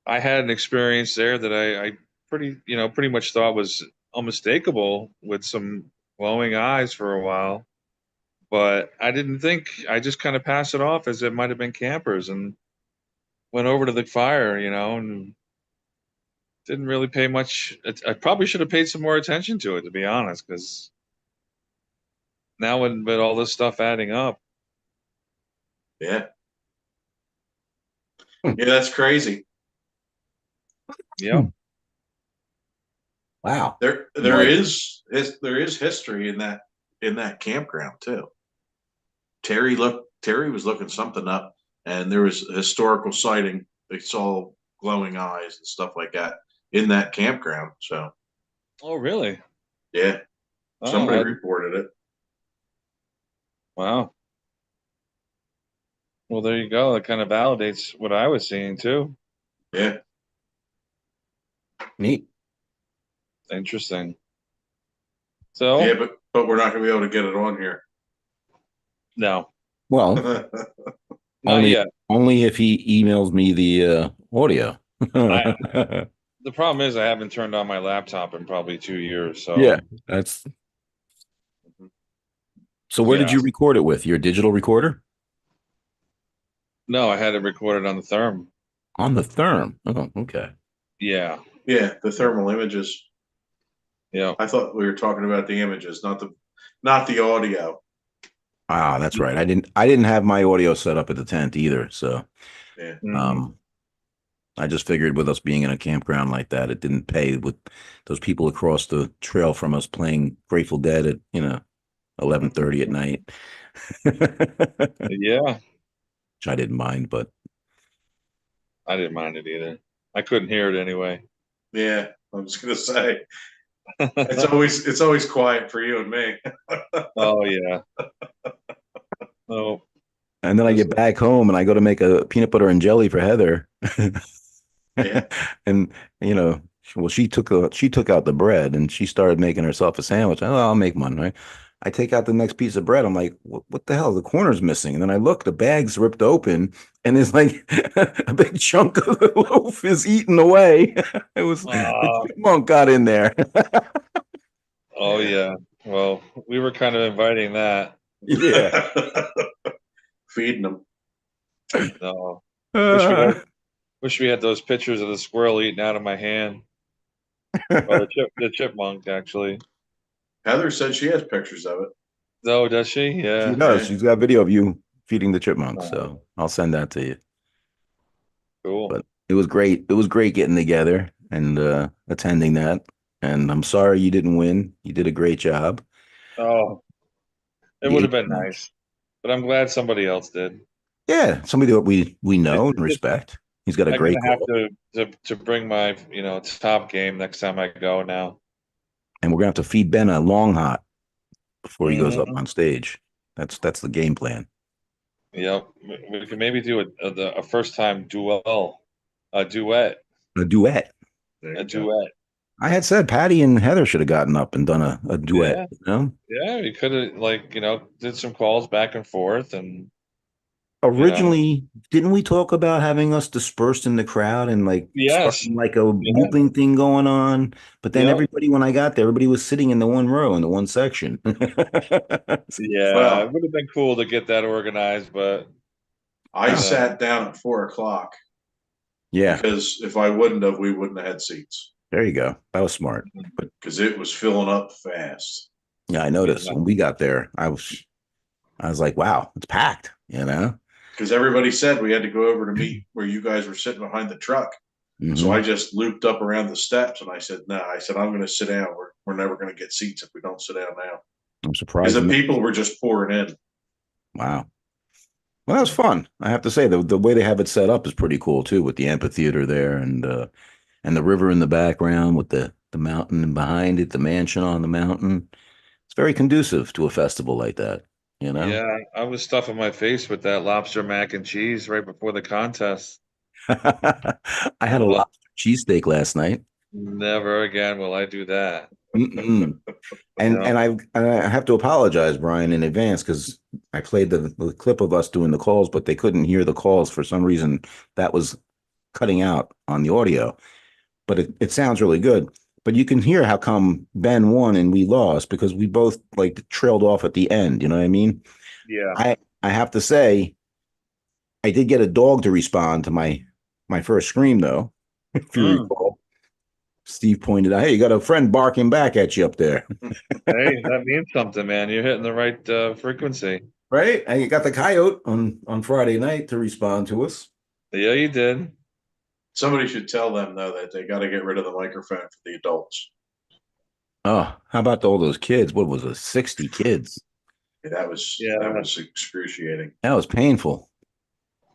I had an experience there that I pretty much thought was unmistakable with some glowing eyes for a while. But I didn't think, I just kind of passed it off as it might have been campers and went over to the fire, and didn't really pay much. I probably should have paid some more attention to it, to be honest, because now with all this stuff adding up, Yeah. Yeah, that's crazy. yeah. Wow. There Like- is history in that campground too. Terry was looking something up, and there was a historical sighting. They saw glowing eyes and stuff like that in that campground. So Oh, really? yeah, Oh, somebody reported it. wow. Well, there you go. That kind of validates what I was seeing too. Yeah. Neat. Interesting. So, Yeah, but we're not gonna be able to get it on here. no, Well, not only yet. only if he emails me the audio. The problem is I haven't turned on my laptop in probably 2 years. So, Yeah, that's. So where did Yeah. you record it with? Your digital recorder? No, I had it recorded on the therm. On the therm. Oh, okay. Yeah. Yeah, the thermal images. Yeah. I thought we were talking about the images, not the audio. Ah, that's right. I didn't have my audio set up at the tent either. So Yeah. I just figured with us being in a campground like that, it didn't pay with those people across the trail from us playing Grateful Dead at 11:30 at night. Yeah. Which I didn't mind, but I didn't mind it either. I couldn't hear it anyway. Yeah, I was gonna say it's always quiet for you and me. Oh, yeah. Oh, and then I get back home and I go to make a peanut butter and jelly for Heather. Yeah. And well, she took out the bread and she started making herself a sandwich. Oh, I'll make one, right? I take out the next piece of bread. I'm like, what the hell? The corner's missing. And then I look, the bag's ripped open, and there's like a big chunk of the loaf is eaten away. It was the chipmunk got in there. oh, yeah. Well, we were kind of inviting that. Yeah. Feeding them. No. Uh, Wish we had those pictures of the squirrel eating out of my hand. Or the chipmunk, actually. Heather said she has pictures of it. Oh, does she? Yeah. she does. She's got video of you feeding the chipmunk, so I'll send that to you. Cool. But it was great. It was great getting together and attending that. And I'm sorry you didn't win. You did a great job. Oh, it The would have been 18 nice. But I'm glad somebody else did. Yeah, somebody that we know and respect. He's got a I'm great gonna goal. have to bring my top game next time I go now. And we're gonna have to feed Ben a long hot before he goes up Mhm. on stage. That's the game plan. Yep. We can maybe do a first time duel, a duet, A duet. There a you go. duet. I had said Patty and Heather should have gotten up and done a duet. Yeah. You know? Yeah, we could have did some calls back and forth and Originally, didn't we talk about having us dispersed in the crowd and like Yes. starting like a Yeah. looping thing going on? But then Yep. everybody, when I got there, everybody was sitting in the one row in the one section. Yeah, Well- it would have been cool to get that organized, but I Yeah. sat down at 4 o'clock Yeah, because if I wouldn't have, we wouldn't have had seats there you go. That was smart. because it was filling up fast. Yeah, I noticed Yeah. when we got there, I was like, wow, it's packed, you know? Because everybody said we had to go over to meet where you guys were sitting behind the truck. Mhm. So I just looped up around the steps and I said, no, I said, I'm going to sit down. We're never going to get seats if we don't sit down now. I'm Because surprised. the people were just pouring in. Wow. Well, that was fun. I have to say the way they have it set up is pretty cool too, with the amphitheater there and the river in the background with the mountain behind it, the mansion on the mountain. It's very conducive to a festival like that, you know? yeah, I was stuffing my face with that lobster mac and cheese right before the contest. I had a lobster cheesesteak last night. Never again will I do that. Mm-mm. And I have to apologize, Brian, in advance because I played the clip of us doing the calls, but they couldn't hear the calls for some reason. That was cutting out on the audio, but it sounds really good. But you can hear how come Ben won and we lost because we both like trailed off at the end. You know what I mean? Yeah. I have to say, I did get a dog to respond to my first scream though. If you recall, Steve pointed out, "Hey, you got a friend barking back at you up there." Hey, that means something, man. You're hitting the right frequency. Right? And you got the coyote on Friday night to respond to us. Yeah, you did. Somebody should tell them, though, that they got to get rid of the microphone for the adults. Oh, how about all those kids? What was it? 60 kids. That was excruciating. That was painful.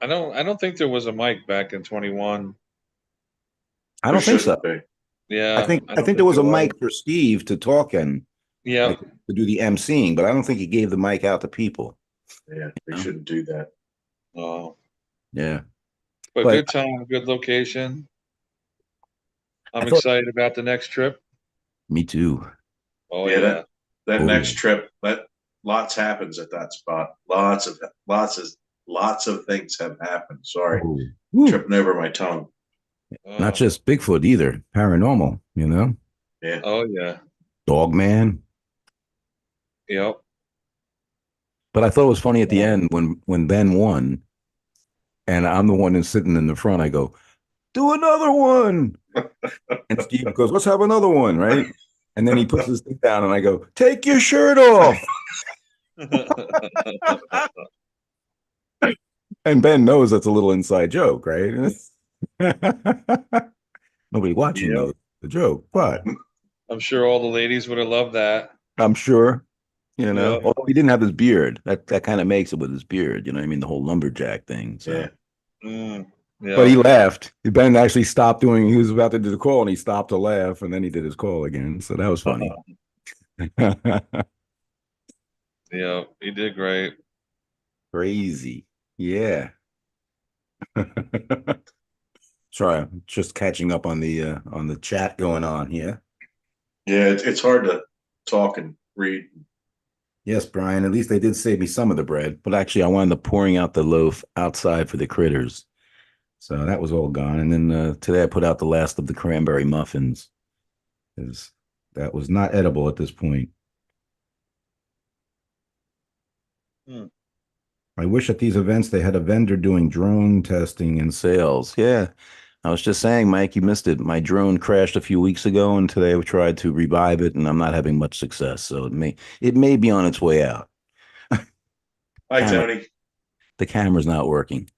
I don't think there was a mic back in 21. I don't think so. Be. Yeah. I think don't there was a there mic for Steve to talk and Yeah. like, to do the emceeing, but I don't think he gave the mic out to people. Yeah, they shouldn't do that. Oh. Yeah. But But- good time, good location. I'm I thought- excited about the next trip. Me too. Oh Yeah, yeah. That Ooh. next trip, that lots happens at that spot. Lots of things have happened. Sorry, Woo. tripping over my tongue. Not just Bigfoot either. Paranormal, you know? Yeah. Oh yeah. Dog man. Yep. But I thought it was funny at the end when Ben won, and I'm the one that's sitting in the front. I go, "Do another one," and Steve goes, "Let's have another one," right? And then he puts his thing down, and I go, "Take your shirt off." And Ben knows that's a little inside joke, right? Nobody watching knows the joke, but I'm sure all the ladies would have loved that. I'm sure, you know. Yeah. Although he didn't have his beard, that kind of makes it with his beard. You know what I mean? The whole lumberjack thing. So. Yeah. Yeah. But he laughed. Ben actually stopped doing. He was about to do the call, and he stopped to laugh, and then he did his call again. So that was funny. Yeah, he did great. Crazy, yeah. Sorry, I'm just catching up on the chat going on here. Yeah, it's hard to talk and read. Yes, Brian. At least they did save me some of the bread, but actually, I wound up pouring out the loaf outside for the critters. So that was all gone. And then today I put out the last of the cranberry muffins, because that was not edible at this point. I wish at these events they had a vendor doing drone testing and sales. Yeah, I was just saying, Mike, you missed it. My drone crashed a few weeks ago, and today I tried to revive it, and I'm not having much success. So it may be on its way out. Hi, Tony. The camera's not working.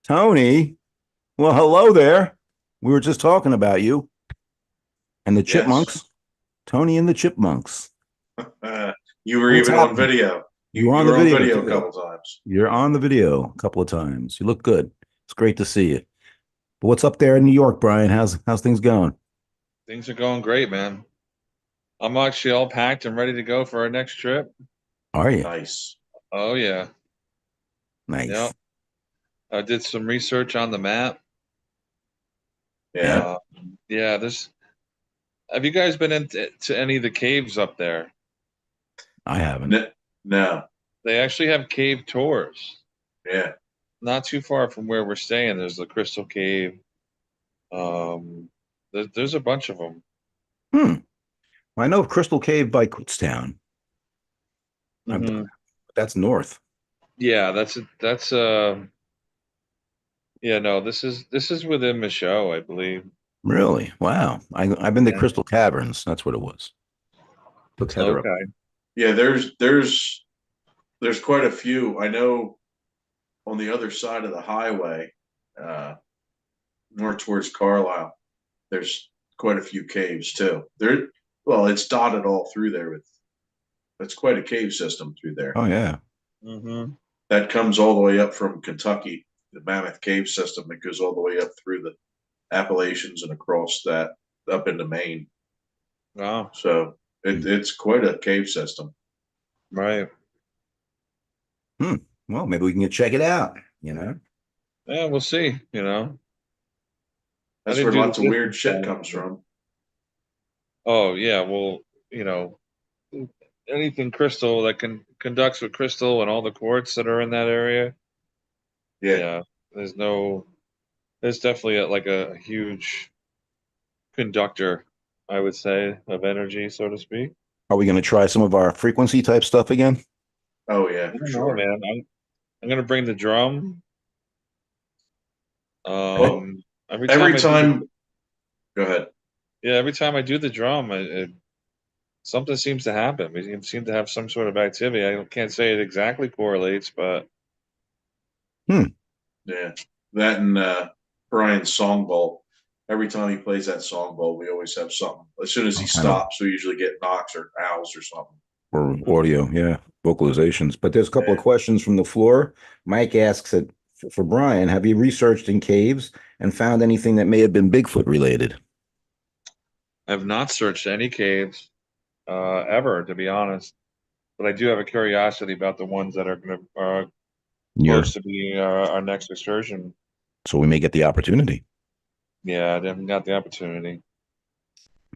Tony, well, hello there. We were just talking about you and the chipmunks. Tony and the chipmunks. You were What's even happening? on video. You were on the video a too. couple times. You're on the video a couple of times. You look good. It's great to see you. But what's up there in New York, Brian? How's things going? Things are going great, man. I'm actually all packed and ready to go for our next trip. Are you? Nice. Oh yeah. Nice. Yep. I did some research on the map. Yeah. Yeah, have you guys been into any of the caves up there? I haven't. No. They actually have cave tours. Yeah. Not too far from where we're staying, there's the Crystal Cave. There's a bunch of them. Hmm. I know of Crystal Cave by Kutztown. Mhm. That's north. Yeah, that's yeah, no, this is within Michaud, I believe. Really? Wow. I've been to Yeah. Crystal Caverns. That's what it was. Took Heather up. Okay. Yeah, there's quite a few. I know on the other side of the highway, uh, north towards Carlisle, there's quite a few caves too. Well, it's dotted all through there with. It's quite a cave system through there. Oh yeah. Mhm. That comes all the way up from Kentucky, the Mammoth Cave system that goes all the way up through the Appalachians and across that up into Maine. Wow. So it's quite a cave system. Right. Well, maybe we can check it out, you know? Yeah, we'll see, you know. I That's didn't where do the lots of weird distance shit thing. comes from. Oh, yeah, well, you know, anything crystal that conducts with crystal and all the quartz that are in that area. Yeah. Yeah, there's definitely like a huge conductor, I would say, of energy, so to speak. Are we going to try some of our frequency type stuff again? Oh yeah, I for don't know, sure. man. I'm gonna bring the drum. Well, Every every time I do the, time, go ahead. yeah, every time I do the drum, something seems to happen. We seem to have some sort of activity. I can't say it exactly correlates, but Yeah, that and Brian's song bowl. Every time he plays that song bowl, we always have something. As soon as he Kind of stops, we usually get knocks or owls or something. or audio, yeah, vocalizations. But there's a couple of Yeah. questions from the floor. Mike asks that for Brian, have you researched in caves and found anything that may have been Bigfoot related? I've not searched any caves ever, to be honest. But I do have a curiosity about the ones that are going to Near, close to be our next excursion. so we may get the opportunity. Yeah, I haven't got the opportunity.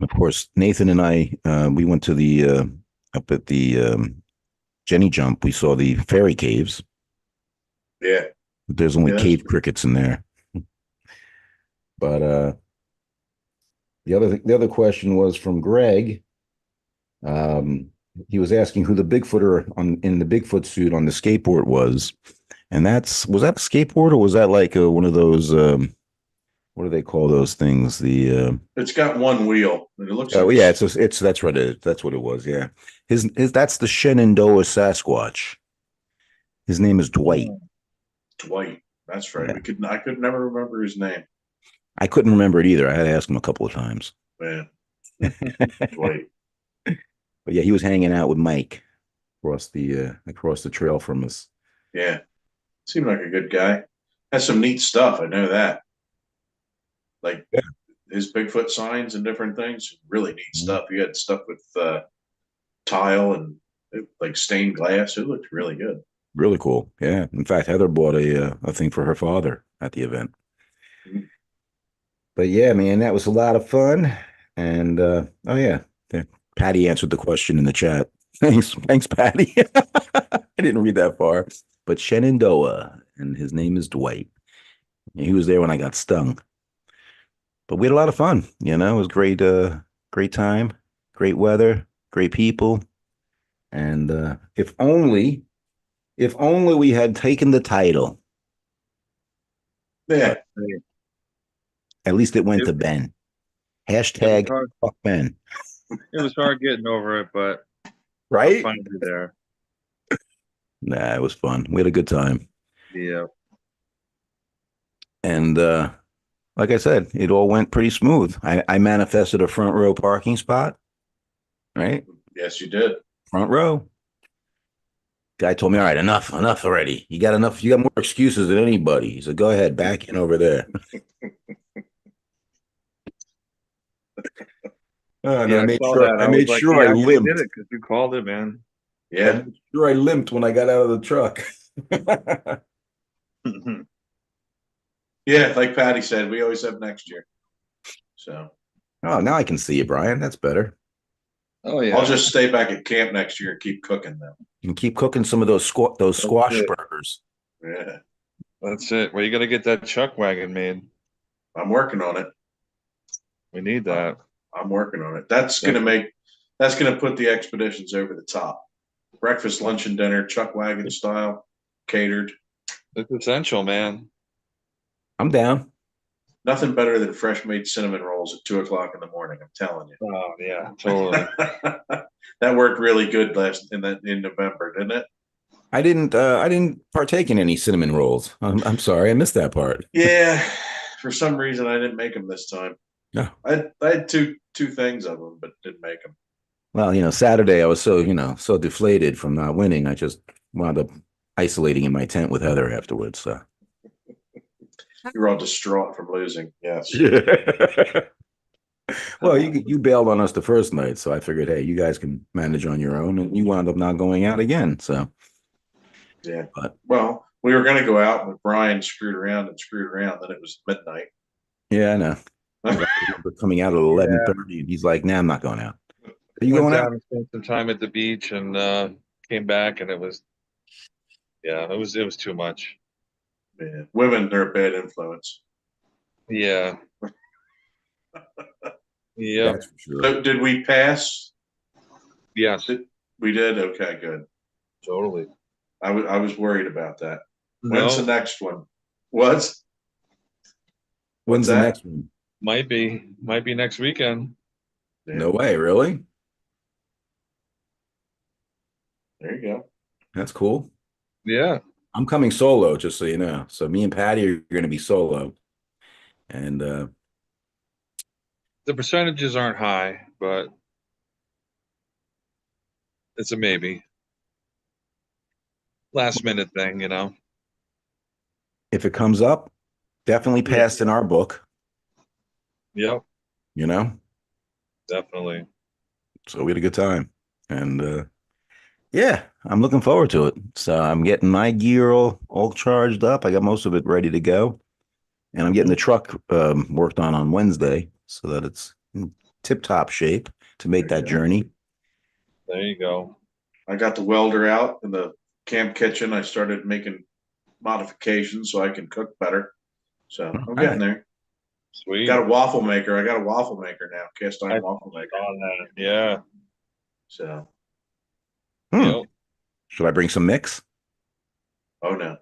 Of course, Nathan and I, we went to the up at the Jenny Jump. We saw the fairy caves. Yeah. There's only Yeah, cave crickets in there. But the other question was from Greg. He was asking who the Bigfooter in the Bigfoot suit on the skateboard was, and was that a skateboard or was that like one of those what do they call those things? it's got one wheel. And it looks Oh like yeah, it's that's what it was. Yeah, his that's the Shenandoah Sasquatch. His name is Dwight. Dwight. That's right. Yeah. I could never remember his name. I couldn't remember it either. I had to ask him a couple of times. Man, Dwight. But yeah, he was hanging out with Mike across the trail from us. Yeah, seemed like a good guy. Has some neat stuff. I know that. Like Yeah. his Bigfoot signs and different things. Really neat Mhm. stuff. He had stuff with tile and like stained glass. It looked really good. Really cool. Yeah. In fact, Heather bought a thing for her father at the event. Mhm. But yeah, man, that was a lot of fun. And oh yeah, Patty answered the question in the chat. Thanks, Patty. I didn't read that far. But Shenandoah, and his name is Dwight. He was there when I got stung. But we had a lot of fun. You know, it was great, great time, great weather, great people. And if only we had taken the title. Yeah, At least it went It- to Ben. It was Hashtag hard. fuck Ben. It was hard getting over it, but I'm Right? finally there. Nah, it was fun. We had a good time. Yeah. And like I said, it all went pretty smooth. I manifested a front row parking spot. Right? yes, you did. Front row. Guy told me, all right, enough already. You got enough, you got more excuses than anybody. He said, go ahead, back in over there. And Yeah, I made saw sure that. I I was made like, sure I yeah, you did limped. it because you called it, man. I Yeah, made sure I limped when I got out of the truck. yeah. Like Patty said, we always have next year. So Oh, now I can see you, Brian. That's better. Oh yeah. I'll just stay back at camp next year and keep cooking them. You can keep cooking some of those squash good. burgers. Yeah, That's it. Well, you got to get that chuck wagon made. I'm working on it. We need that. I'm working on it. That's gonna put the expeditions over the top. Breakfast, lunch, and dinner, chuck wagon style, catered. It's essential, man. I'm down. Nothing better than fresh made cinnamon rolls at 2 o'clock in the morning. I'm telling you. Oh yeah, totally. That worked really good in November, didn't it? I didn't partake in any cinnamon rolls. I'm sorry, I missed that part. Yeah. For some reason, I didn't make them this time. No. I had two things of them, but didn't make them. Well, Saturday I was so deflated from not winning. I just wound up isolating in my tent with Heather afterwards. So. You were all distraught from losing. Yes. Well, you bailed on us the first night, so I figured, hey, you guys can manage on your own, and you wound up not going out again. So. Yeah. But, well, we were going to go out, but Brian screwed around. Then it was midnight. Yeah, I know. I remember coming out at 11:30, and he's like, "Nah, I'm not going out." Are you Went going down out? and spent some time at the beach and came back, and it was too much. Yeah. Women, they're a bad influence. Yeah. Yeah. That's for sure. So did we pass? Yes. We did? Okay, good. Totally. I was worried about that. When's the No, next one? What? When's the that? next one? might be next weekend. Yeah. No way, really? There you go. That's cool. Yeah. I'm coming solo, just so you know. So me and Patty are going to be solo, and The percentages aren't high, but it's a maybe. Last minute thing, if it comes up, definitely passed in our book. Yep, definitely. So we had a good time, and yeah, I'm looking forward to it. So I'm getting my gear all charged up. I got most of it ready to go, and I'm getting the truck worked on Wednesday so that it's in tip-top shape to make There that you go. journey. There you go. I got the welder out in the camp kitchen. I started making modifications so I can cook better. So I'm getting there. Sweet. Got a waffle maker. I got a waffle maker now, cast iron waffle maker. On that. Yeah. So, Yep. Should I bring some mix? oh no,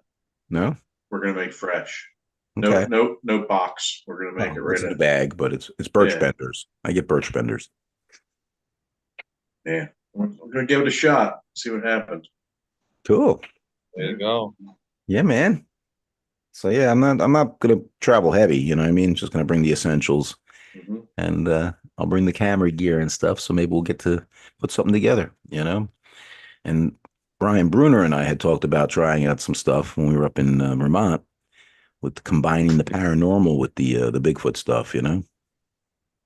No. we're gonna make fresh. Okay. No box. We're gonna make it right It's in a in. bag, but it's birch Yeah. benders. I get birch benders. Yeah, we're gonna give it a shot. See what happens. Cool. There you go. Yeah, man. So yeah, I'm not gonna travel heavy, you know what I mean? Just gonna bring the essentials, Mm-hmm. and I'll bring the camera gear and stuff. So maybe we'll get to put something together, And Brian Bruner and I had talked about trying out some stuff when we were up in Vermont, with combining the paranormal with the Bigfoot stuff,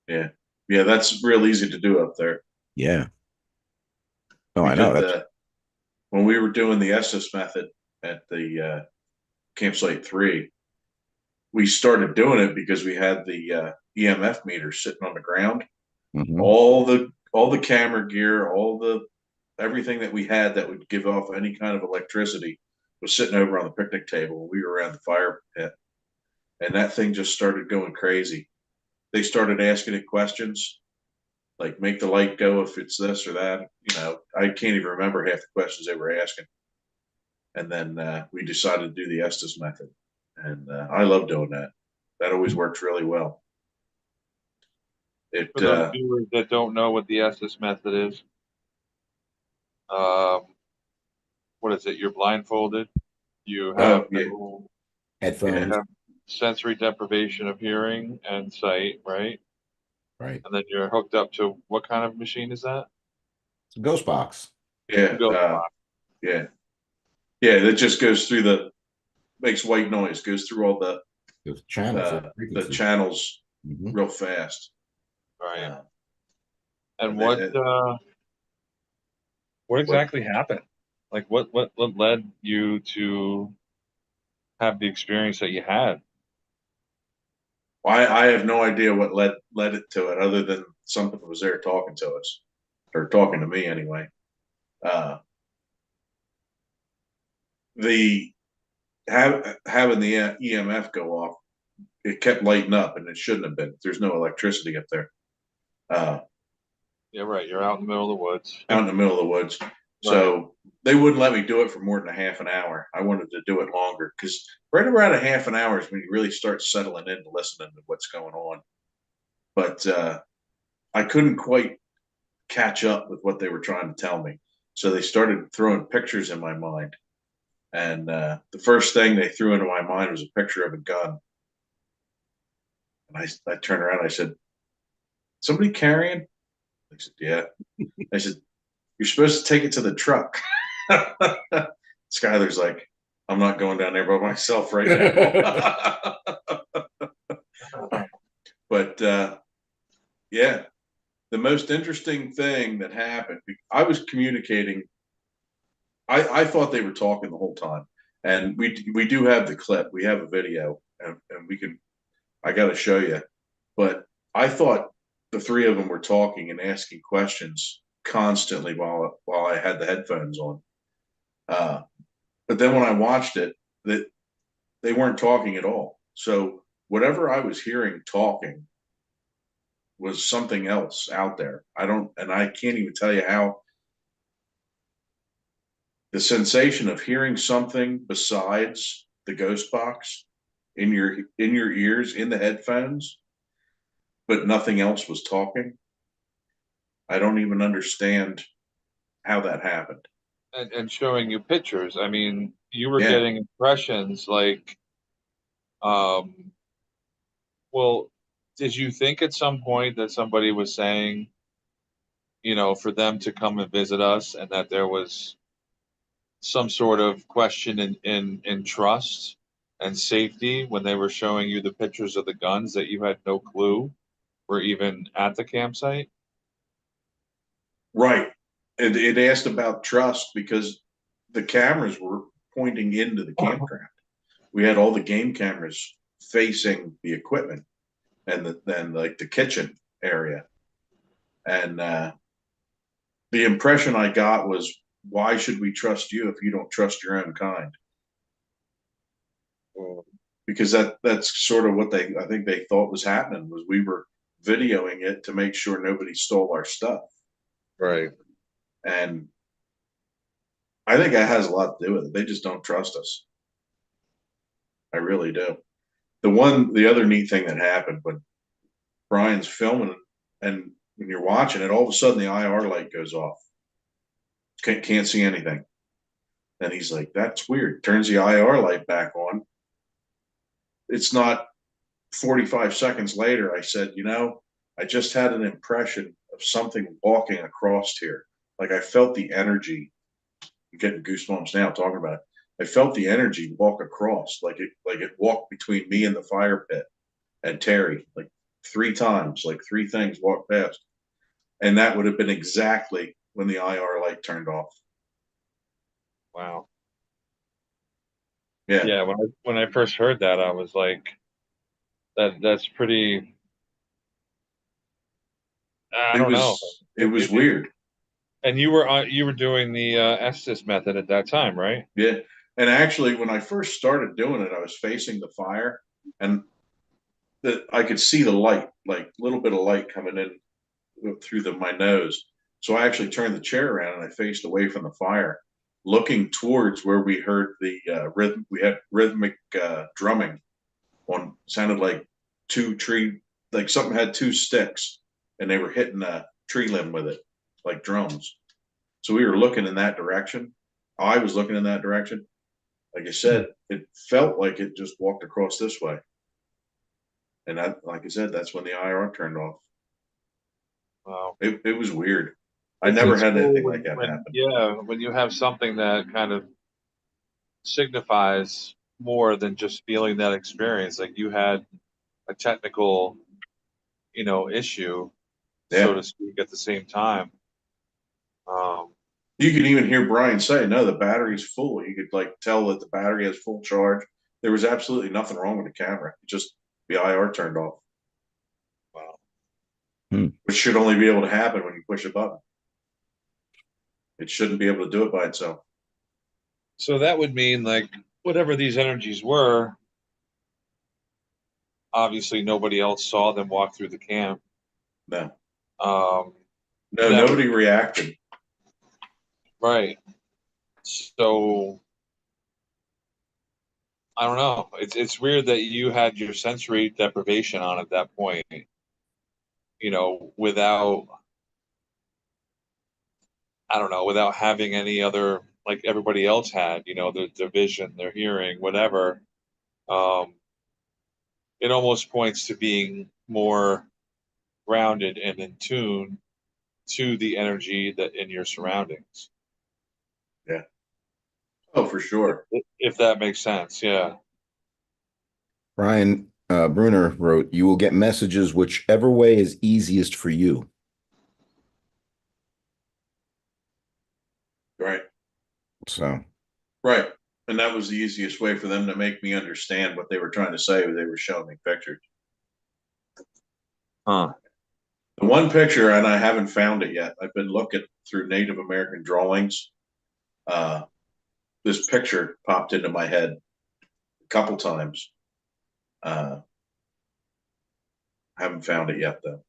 Yeah, that's real easy to do up there. Yeah. Oh, We I know. did when we were doing the Estes method at the campsite 3. We started doing it because we had the EMF meter sitting on the ground. Mhm. All the camera gear, everything that we had that would give off any kind of electricity was sitting over on the picnic table. We were around the fire pit, and that thing just started going crazy. They started asking it questions, like make the light go if it's this or that. I can't even remember half the questions they were asking. And then we decided to do the Estes method, and I love doing that. That always works really well. For those viewers that don't know what the Estes method is, what is it? You're blindfolded. You have Headphones. you have sensory deprivation of hearing and sight, right? Right. And then you're hooked up to what kind of machine is that? It's a ghost box. Yeah, yeah. That just goes through makes white noise, goes through all the channels, the channels Mhm. real fast. Right. Uh, And what exactly happened? Like what led you to have the experience that you had? I have no idea what led it to it, other than something was there talking to us, or talking to me anyway. The having the EMF go off, it kept lighting up, and it shouldn't have been. There's no electricity up there. Yeah, right. You're out in the middle of the woods. Out in the middle of the woods. So they wouldn't let me do it for more than a half an hour. I wanted to do it longer because right around a half an hour is when you really start settling into listening to what's going on. But I couldn't quite catch up with what they were trying to tell me. So they started throwing pictures in my mind. And the first thing they threw into my mind was a picture of a gun. And I turned around and I said, somebody carrying? I said, yeah. I said, you're supposed to take it to the truck. Skylar's like, I'm not going down there by myself right now. But yeah, the most interesting thing that happened, I was communicating. I thought they were talking the whole time. And we do have the clip. We have a video, and we can, I got to show you. But I thought the three of them were talking and asking questions constantly while I had the headphones on. But then when I watched it, that they weren't talking at all. So whatever I was hearing talking was something else out there. I can't even tell you how. The sensation of hearing something besides the ghost box in your ears, in the headphones, but nothing else was talking. I don't even understand how that happened. And showing you pictures. I mean, you were Yeah. getting impressions like, well, did you think at some point that somebody was saying, you know, for them to come and visit us, and that there was some sort of question in trust and safety when they were showing you the pictures of the guns that you had no clue were even at the campsite? Right. It asked about trust because the cameras were pointing into the campground. We had all the game cameras facing the equipment and then like the kitchen area. And the impression I got was, why should we trust you if you don't trust your own kind? Because that's sort of what I think they thought was happening, was we were videoing it to make sure nobody stole our stuff. Right. And I think that has a lot to do with it. They just don't trust us. I really do. The other neat thing that happened when Brian's filming, and when you're watching it, all of a sudden the IR light goes off. Can't see anything. And he's like, that's weird. Turns the IR light back on. It's not 45 seconds later. I said, I just had an impression of something walking across here. Like I felt the energy. I'm getting goosebumps now talking about it. I felt the energy walk across, like it walked between me and the fire pit and Terry, like 3 times, like 3 things walked past. And that would have been exactly when the IR light turned off. Wow. Yeah. Yeah. When I first heard that, I was like, that's pretty. I don't know. It was weird. And you were doing the Estes method at that time, right? Yeah. And actually, when I first started doing it, I was facing the fire, and I could see the light, like a little bit of light coming in through my nose. So I actually turned the chair around and I faced away from the fire, looking towards where we heard the rhythm. We had rhythmic drumming on, sounded like 2 tree, like something had 2 sticks and they were hitting a tree limb with it, like drums. So we were looking in that direction. I was looking in that direction. Like I said, it felt like it just walked across this way. And like I said, that's when the IR turned off. Wow. It was weird. I never had anything like that happen. Yeah, when you have something that kind of signifies more than just feeling that experience, like you had a technical, issue, so to speak, at the same time. You could even hear Brian say, no, the battery's full. You could like tell that the battery has full charge. There was absolutely nothing wrong with the camera. Just the IR turned off. Wow. Which should only be able to happen when you push a button. It shouldn't be able to do it by itself. So that would mean, like, whatever these energies were, obviously nobody else saw them walk through the camp. No, Um, no, that nobody reacted. right. So I don't know. It's weird that you had your sensory deprivation on at that point, without, I don't know, without having any other, like everybody else had, their vision, their hearing, whatever. Um, it almost points to being more grounded and in tune to the energy that in your surroundings. Yeah. Oh, for sure. If that makes sense. Yeah. Brian Bruner wrote, "You will get messages whichever way is easiest for you." Right. So, Right. And that was the easiest way for them to make me understand what they were trying to say. They were showing me pictures. Huh. The one picture, and I haven't found it yet. I've been looking through Native American drawings. This picture popped into my head a couple times. Haven't found it yet though.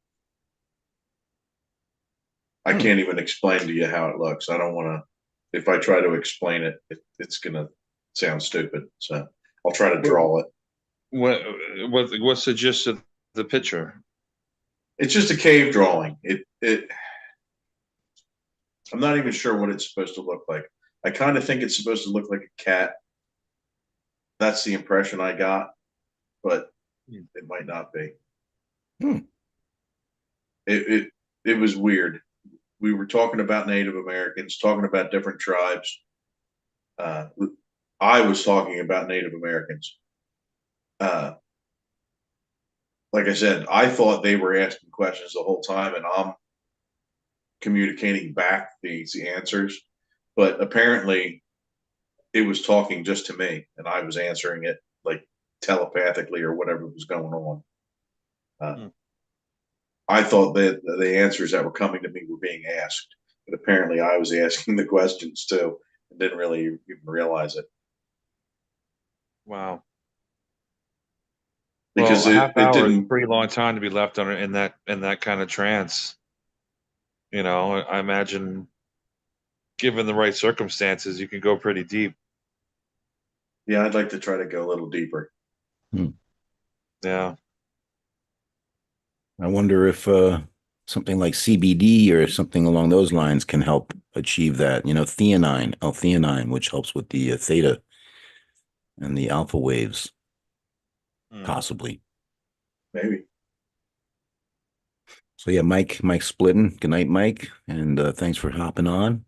I can't even explain to you how it looks. I don't want to. If I try to explain it, it's gonna sound stupid. So I'll try to draw it. What's the gist of the picture? It's just a cave drawing. I'm not even sure what it's supposed to look like. I kind of think it's supposed to look like a cat. That's the impression I got, but it might not be. It it was weird. We were talking about Native Americans, talking about different tribes. I was talking about Native Americans. Like I said, I thought they were asking questions the whole time, and I'm communicating back these answers. But apparently, it was talking just to me, and I was answering it like telepathically or whatever was going on. I thought that the answers that were coming to me were being asked, but apparently I was asking the questions too, and didn't really even realize it. Wow. Because Well, a half it hour is a didn't. pretty long time to be left under in that kind of trance. I imagine, given the right circumstances, you can go pretty deep. Yeah, I'd like to try to go a little deeper. Yeah. I wonder if something like CBD or something along those lines can help achieve that. Theanine, L-theanine, which helps with the theta and the alpha waves, possibly. Maybe. So yeah, Mike Splitting. Good night, Mike, and thanks for hopping on.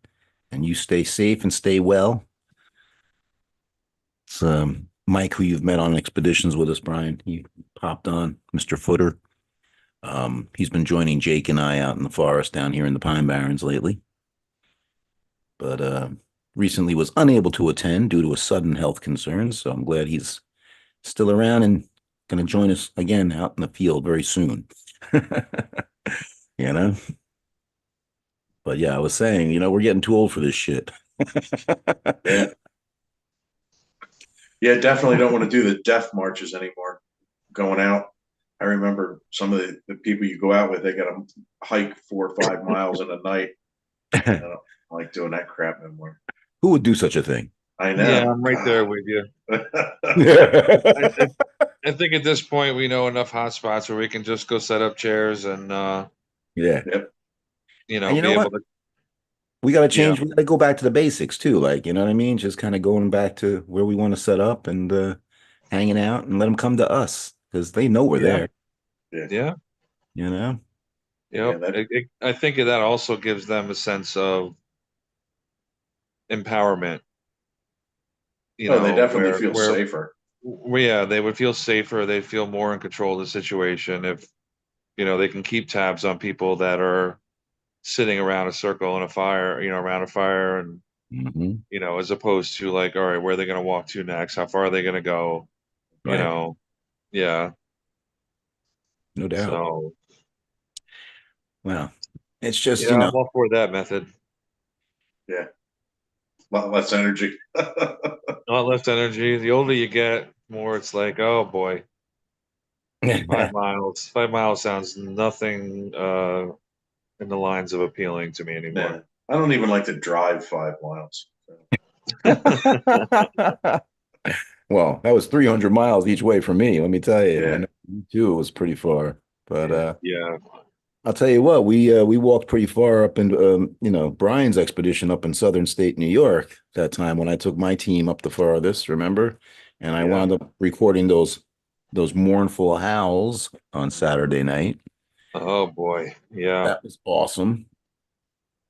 And you stay safe and stay well. It's Mike, who you've met on expeditions with us, Brian. He popped on, Mr. Footer. He's been joining Jake and I out in the forest down here in the Pine Barrens lately, but recently was unable to attend due to a sudden health concern. So I'm glad he's still around and going to join us again out in the field very soon. you know. But yeah, I was saying, we're getting too old for this shit. Yeah. Yeah, definitely don't want to do the death marches anymore. Going out. I remember some of the people you go out with, they got to hike 4 or 5 miles in a night. I don't like doing that crap anymore. Who would do such a thing? I know. Yeah, I'm right there with you. yeah. I think at this point we know enough hot spots where we can just go set up chairs and Yep. And be able to. We got to change. We got to go back to the basics too. Like, you know what I mean? Just kind of going back to where we want to set up and hanging out and let them come to us because they know we're there. Yeah. You know? Yep. I think that also gives them a sense of empowerment. They definitely feel safer. Yeah, they would feel safer. They'd feel more in control of the situation if, they can keep tabs on people that are sitting around a circle in a fire, around a fire and, as opposed to like, all right, where are they going to walk to next? How far are they going to go? Right. Yeah. No doubt. So, well, it's just, I'm all for that method. Yeah. lot less energy. Not less energy. The older you get, more it's like, oh boy, 5 miles. 5 miles sounds nothing in the lines of appealing to me Nah, anymore. I don't even like to drive 5 miles. Well, that was 300 miles each way for me. Let me tell you. Yeah. I know you too. It was pretty far, but Yeah. I'll tell you what. We walked pretty far up in Brian's expedition up in southern state New York that time when I took my team up the farthest. Remember? And I Yeah. wound up recording those mournful howls on Saturday night. Oh boy. Yeah, That was awesome.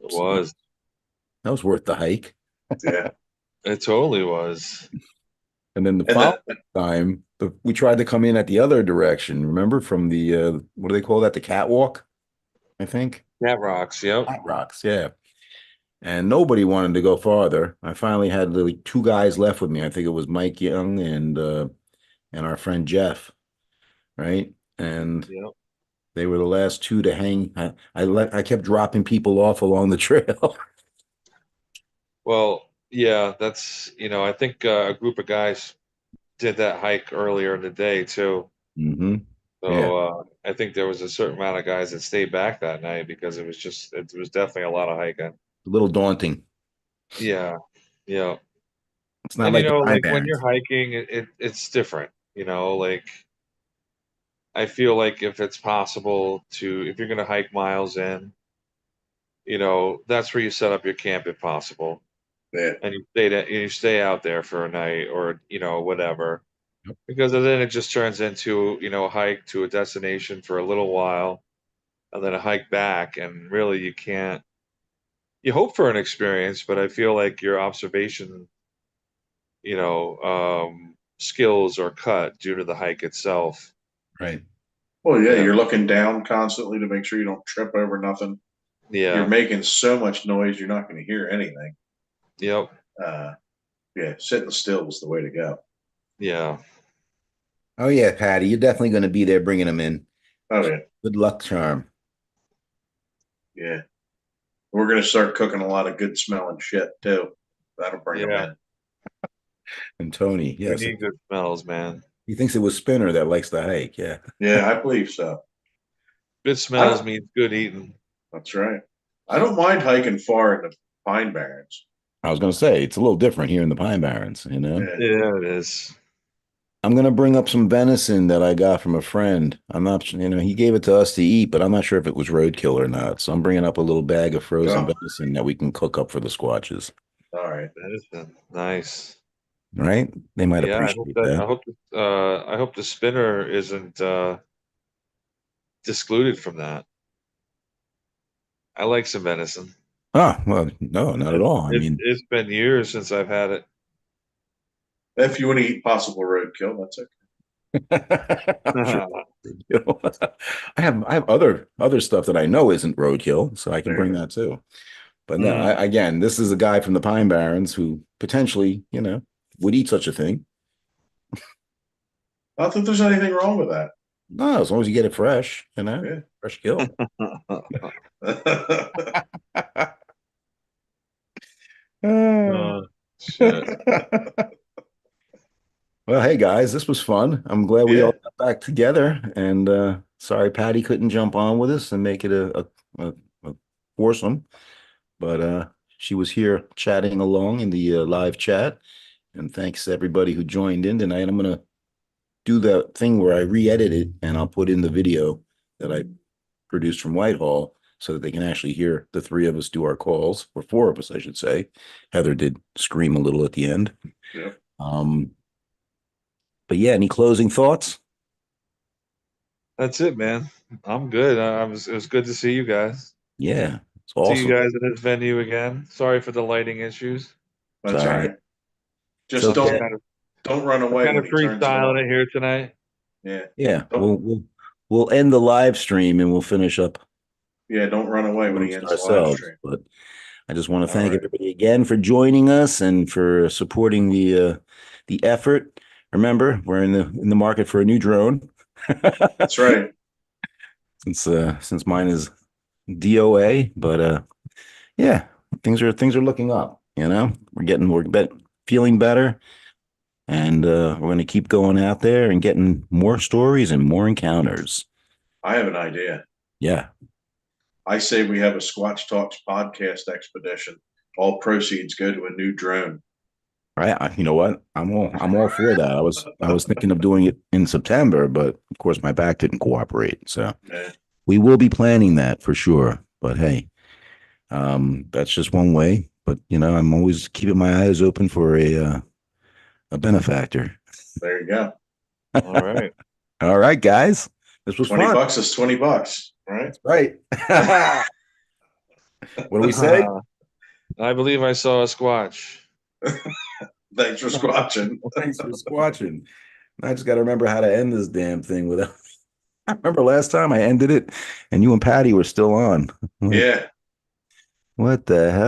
it So was. that was worth the hike. Yeah. It totally was. And then the And following then, time, we tried to come in at the other direction. Remember from the what do they call that? The catwalk, I think. Cat rocks. Yep. Cat rocks, yeah. And nobody wanted to go farther. I finally had like two guys left with me. I think it was Mike Young and our friend Jeff, right? And Yep. they were the last two to hang. I kept dropping people off along the trail. Well, yeah, that's, I think a group of guys did that hike earlier in the day too. Hmm. Yeah, So I think there was a certain amount of guys that stayed back that night because it was definitely a lot of hiking. a little daunting. Yeah, yeah. It's not And like the Pine like when you're Barrens. hiking, it's different. Like I feel like if it's possible if you're gonna hike miles in, that's where you set up your camp if possible. yeah. And you stay out there for a night or whatever, Yep. because then it just turns into a hike to a destination for a little while and then a hike back, and really you hope for an experience, but I feel like your observation skills are cut due to the hike itself. Right. Well, yeah, Yeah. you're looking down constantly to make sure you don't trip over nothing. You're Yeah. making so much noise, you're not going to hear anything. Yep. Yeah, sitting still is the way to go. Yeah. Oh yeah, Patty, you're definitely going to be there bringing them in. Oh, yeah. Good luck, charm. Yeah. We're going to start cooking a lot of good smelling shit, too. That'll bring them Yeah. in. And Tony, We yes, need good smells, man. he thinks it was Spinner that likes the hike. Yeah. Yeah, I believe so. Good smells means good eating. That's right. I don't mind hiking far in the Pine Barrens. I was going to say it's a little different here in the Pine Barrens, you know. Yeah. Yeah, it is. I'm going to bring up some venison that I got from a friend. I'm not, he gave it to us to eat, but I'm not sure if it was roadkill or not. So I'm bringing up a little bag of frozen Oh. venison that we can cook up for the Squatches. All right. Venison. Nice. Right? They might Yeah, appreciate that. I hope the spinner isn't discluded from that. I like some venison. Oh, well, no, not at all. I mean, It's been years since I've had it. If you want to eat possible roadkill, that's okay. I'm sure I have other stuff that I know isn't roadkill, so I can bring that too. But no, again, this is a guy from the Pine Barrens who potentially, would eat such a thing. Not that there's anything wrong with that. No, as long as you get it fresh, Yeah. fresh kill. Shit. Well, hey guys, this was fun. I'm glad we Yeah. all got back together. And sorry Patty couldn't jump on with us and make it a foursome, but she was here chatting along in the live chat. And thanks to everybody who joined in tonight. I'm gonna do the thing where I re-edit it and I'll put in the video that I produced from Whitehall so that they can actually hear the three of us do our calls, or four of us, I should say. Heather did scream a little at the end. Yeah. But yeah, any closing thoughts? That's it, man. I'm good. It was good to see you guys. Yeah, it's See awesome. you guys at this venue again. Sorry for the lighting issues. That's It's all all right. right. Just Okay. don't run away Kind when of he turns it freestyling on. it here tonight. Yeah. Yeah, Don't- we'll end the live stream and we'll finish up Yeah, don't run away when he amongst ends the live ourselves. stream. But I just want to All thank right. everybody again for joining us and for supporting the effort. Remember, we're in the market for a new drone. That's right. Since mine is DOA, but yeah, things are looking up. You know, feeling better, and we're going to keep going out there and getting more stories and more encounters. I have an idea. Yeah. I say we have a Squatch Talks podcast expedition. All proceeds go to a new drone. Right. You know what? I'm all for that. I was thinking of doing it in September, but of course my back didn't cooperate. So Yeah. we will be planning that for sure. But hey, that's just one way. But you know, I'm always keeping my eyes open for a benefactor. There you go. All right. All right, guys. This was 20 fun. bucks is 20 bucks, right? Right. What do we say? I believe I saw a Squatch. Thanks for squatching. Thanks for squatching. I just got to remember how to end this damn thing without. I remember last time I ended it and you and Patti were still on. Yeah. What the hell?